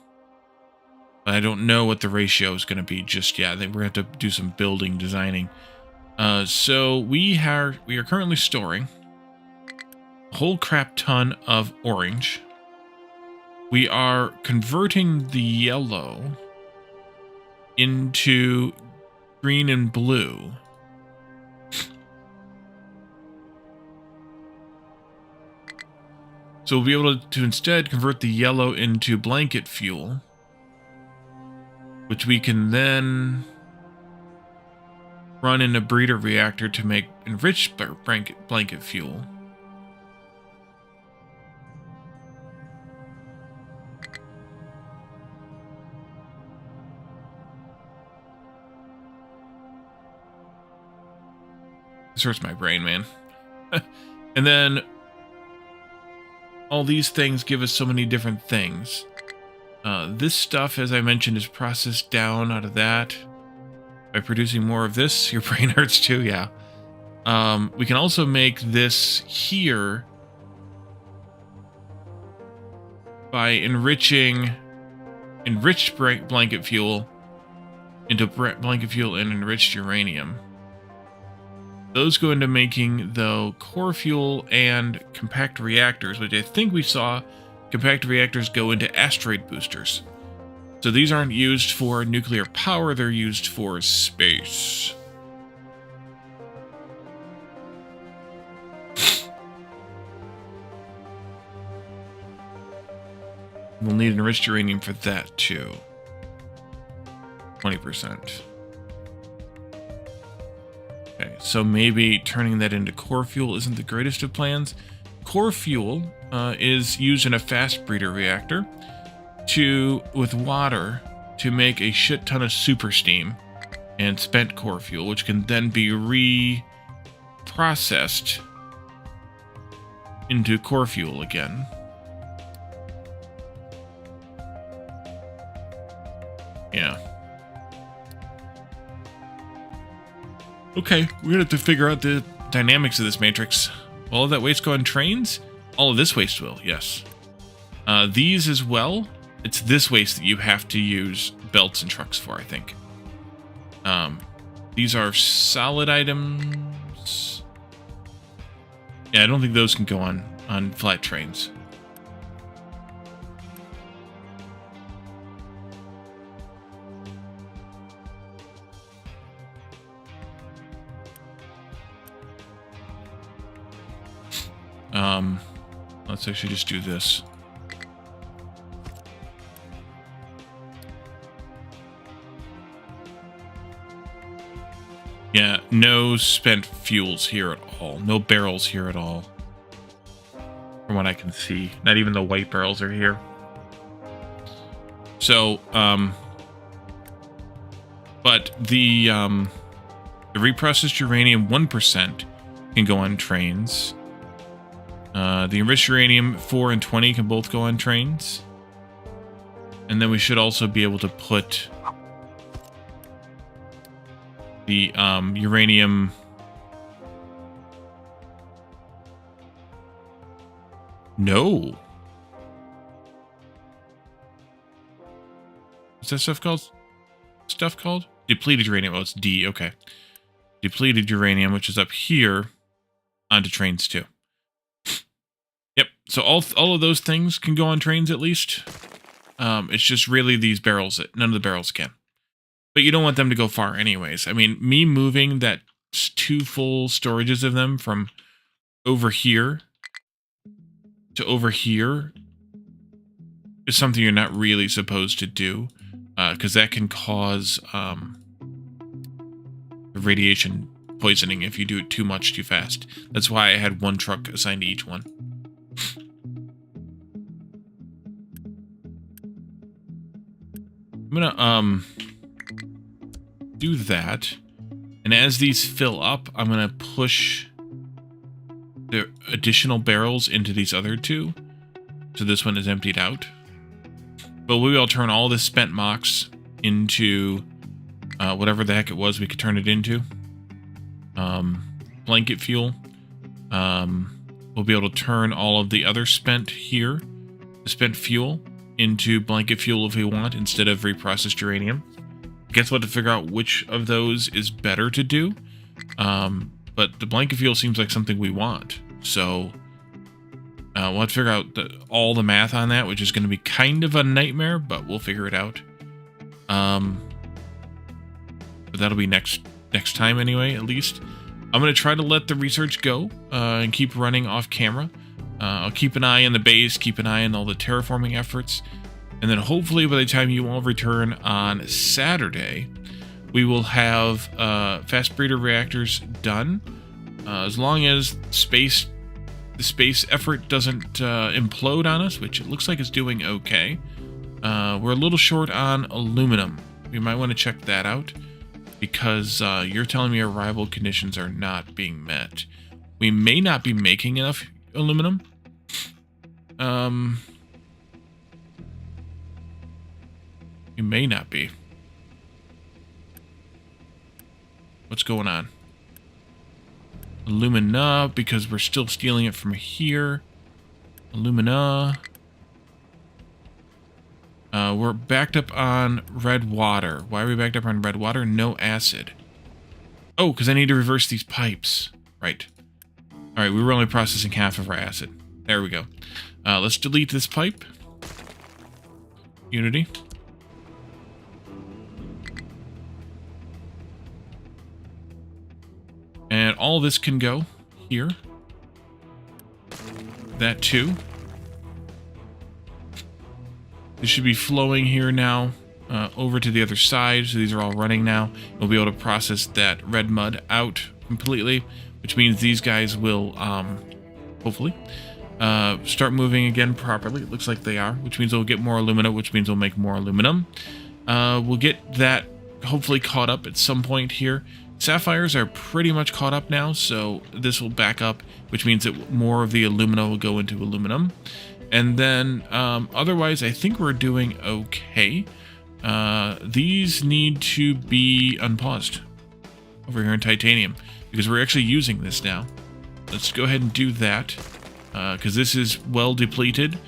But I don't know what the ratio is going to be just yet. I think we're going to have to do some building designing. So we are currently storing a whole crap ton of orange. We are converting the yellow into green and blue. So we'll be able to instead convert the yellow into blanket fuel, which we can then run in a breeder reactor to make enriched blanket fuel. This hurts my brain, man. And then all these things give us so many different things. This stuff, as I mentioned, is processed down out of that by producing more of this. Your brain hurts too, yeah. We can also make this here by enriching enriched blanket fuel into blanket fuel and enriched uranium. Those go into making, though, core fuel and compact reactors, which I think we saw compact reactors go into asteroid boosters. So these aren't used for nuclear power, they're used for space. We'll need enriched uranium for that too. 20%. Okay, so maybe turning that into core fuel isn't the greatest of plans. Core fuel is used in a fast breeder reactor with water to make a shit ton of super steam and spent core fuel, which can then be reprocessed into core fuel again. Yeah. Okay, we're gonna have to figure out the dynamics of this matrix. All of that waste go on trains? All of this waste will, yes. These as well. It's this waste that you have to use belts and trucks for, I think. These are solid items. Yeah, I don't think those can go on flat trains. Let's actually just do this. Yeah, no spent fuels here at all. No barrels here at all. From what I can see. Not even the white barrels are here. So, but the reprocessed uranium 1% can go on trains. The enriched uranium 4 and 20 can both go on trains. And then we should also be able to put the uranium... No! What's that stuff called? Depleted uranium. Oh, it's D. Okay. Depleted uranium, which is up here, onto trains too. Yep. So all of those things can go on trains at least. It's just really these barrels that none of the barrels can. But you don't want them to go far anyways. I mean, me moving that 2 full storages of them from over here to over here is something you're not really supposed to do, because that can cause radiation poisoning if you do it too much too fast. That's why I had 1 truck assigned to each one. I'm gonna do that, and as these fill up, I'm gonna push the additional barrels into these other 2, so this one is emptied out. But we will turn all this spent MOX into whatever the heck it was we could turn it into. Blanket fuel. We'll be able to turn all of the other spent here, the spent fuel, into blanket fuel if we want, instead of reprocessed uranium. I guess we'll have to figure out which of those is better to do. But the blanket fuel seems like something we want. So we'll have to figure out all the math on that, which is going to be kind of a nightmare, but we'll figure it out. But that'll be next time anyway, at least. I'm going to try to let the research go and keep running off camera. I'll keep an eye on the base, keep an eye on all the terraforming efforts, and then hopefully by the time you all return on Saturday, we will have fast breeder reactors done. As long as the space effort doesn't implode on us, which it looks like it's doing okay. We're a little short on aluminum. We might want to check that out, because you're telling me our arrival conditions are not being met. We may not be making enough aluminum. You may not be. What's going on? Alumina, because we're still stealing it from here. Alumina. We're backed up on red water. Why are we backed up on red water? No acid. Oh, because I need to reverse these pipes. Right. Alright, we were only processing half of our acid. There we go. Let's delete this pipe. Unity. And all this can go here. That too. This should be flowing here now over to the other side. So these are all running now. We'll be able to process that red mud out completely, which means these guys will hopefully start moving again properly. It looks like they are, which means we'll get more alumina, which means we'll make more aluminum. We'll get that hopefully caught up at some point here. Sapphires are pretty much caught up now, so this will back up, which means that more of the alumina will go into aluminum. And then otherwise, I think we're doing okay. These need to be unpaused over here in titanium, because we're actually using this now. Let's go ahead and do that, because this is well depleted,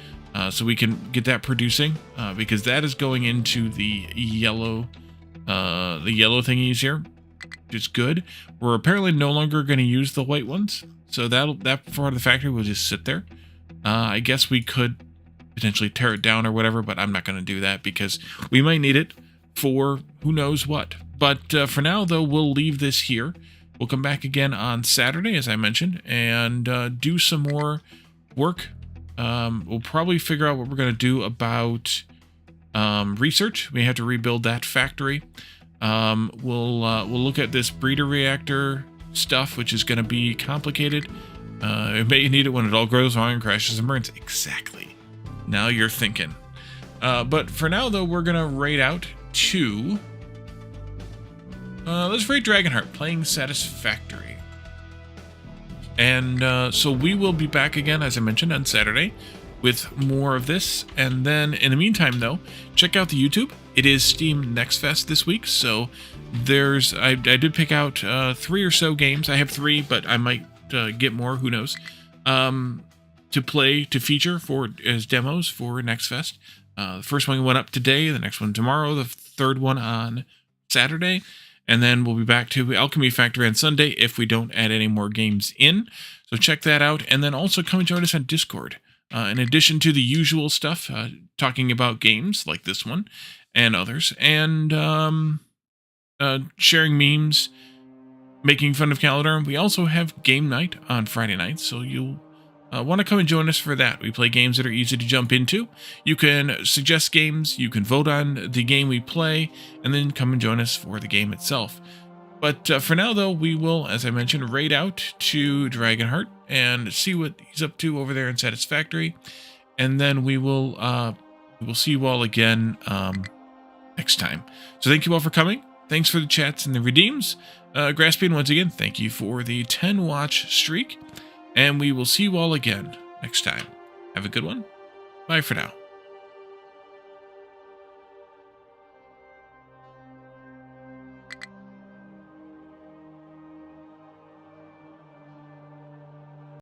so we can get that producing, because that is going into the yellow thingies here, which is good. We're apparently no longer going to use the white ones, so that part of the factory will just sit there. I guess we could potentially tear it down or whatever, but I'm not going to do that because we might need it for who knows what. But for now, though, we'll leave this here. We'll come back again on Saturday, as I mentioned, and do some more work. We'll probably figure out what we're going to do about research. We have to rebuild that factory. We'll look at this breeder reactor stuff, which is going to be complicated. It may need it when it all grows wrong and crashes and burns. Exactly. Now you're thinking. But for now, though, we're going to raid out to... let's raid Dragonheart, playing Satisfactory. And so we will be back again, as I mentioned, on Saturday with more of this. And then, in the meantime, though, check out the YouTube. It is Steam Next Fest this week, so there's... I did pick out 3 or so games. I have 3, but I might... get more, who knows, to play, to feature for as demos for Next Fest. The first one went up today, the next one tomorrow, the third one on Saturday, and then we'll be back to Alchemy Factory on Sunday if we don't add any more games in. So check that out, and then also come and join us on Discord. In addition to the usual stuff, talking about games like this one and others, and sharing memes, making fun of Calodarn. We also have game night on Friday nights, so you'll want to come and join us for that. We play games that are easy to jump into. You can suggest games, you can vote on the game we play, and then come and join us for the game itself. But for now, though, we will, as I mentioned, raid out to Dragonheart and see what he's up to over there in Satisfactory, and then we will see you all again next time. So thank you all for coming. Thanks for the chats and the redeems. Graspian, once again, thank you for the 10-watch streak, and we will see you all again next time. Have a good one. Bye for now.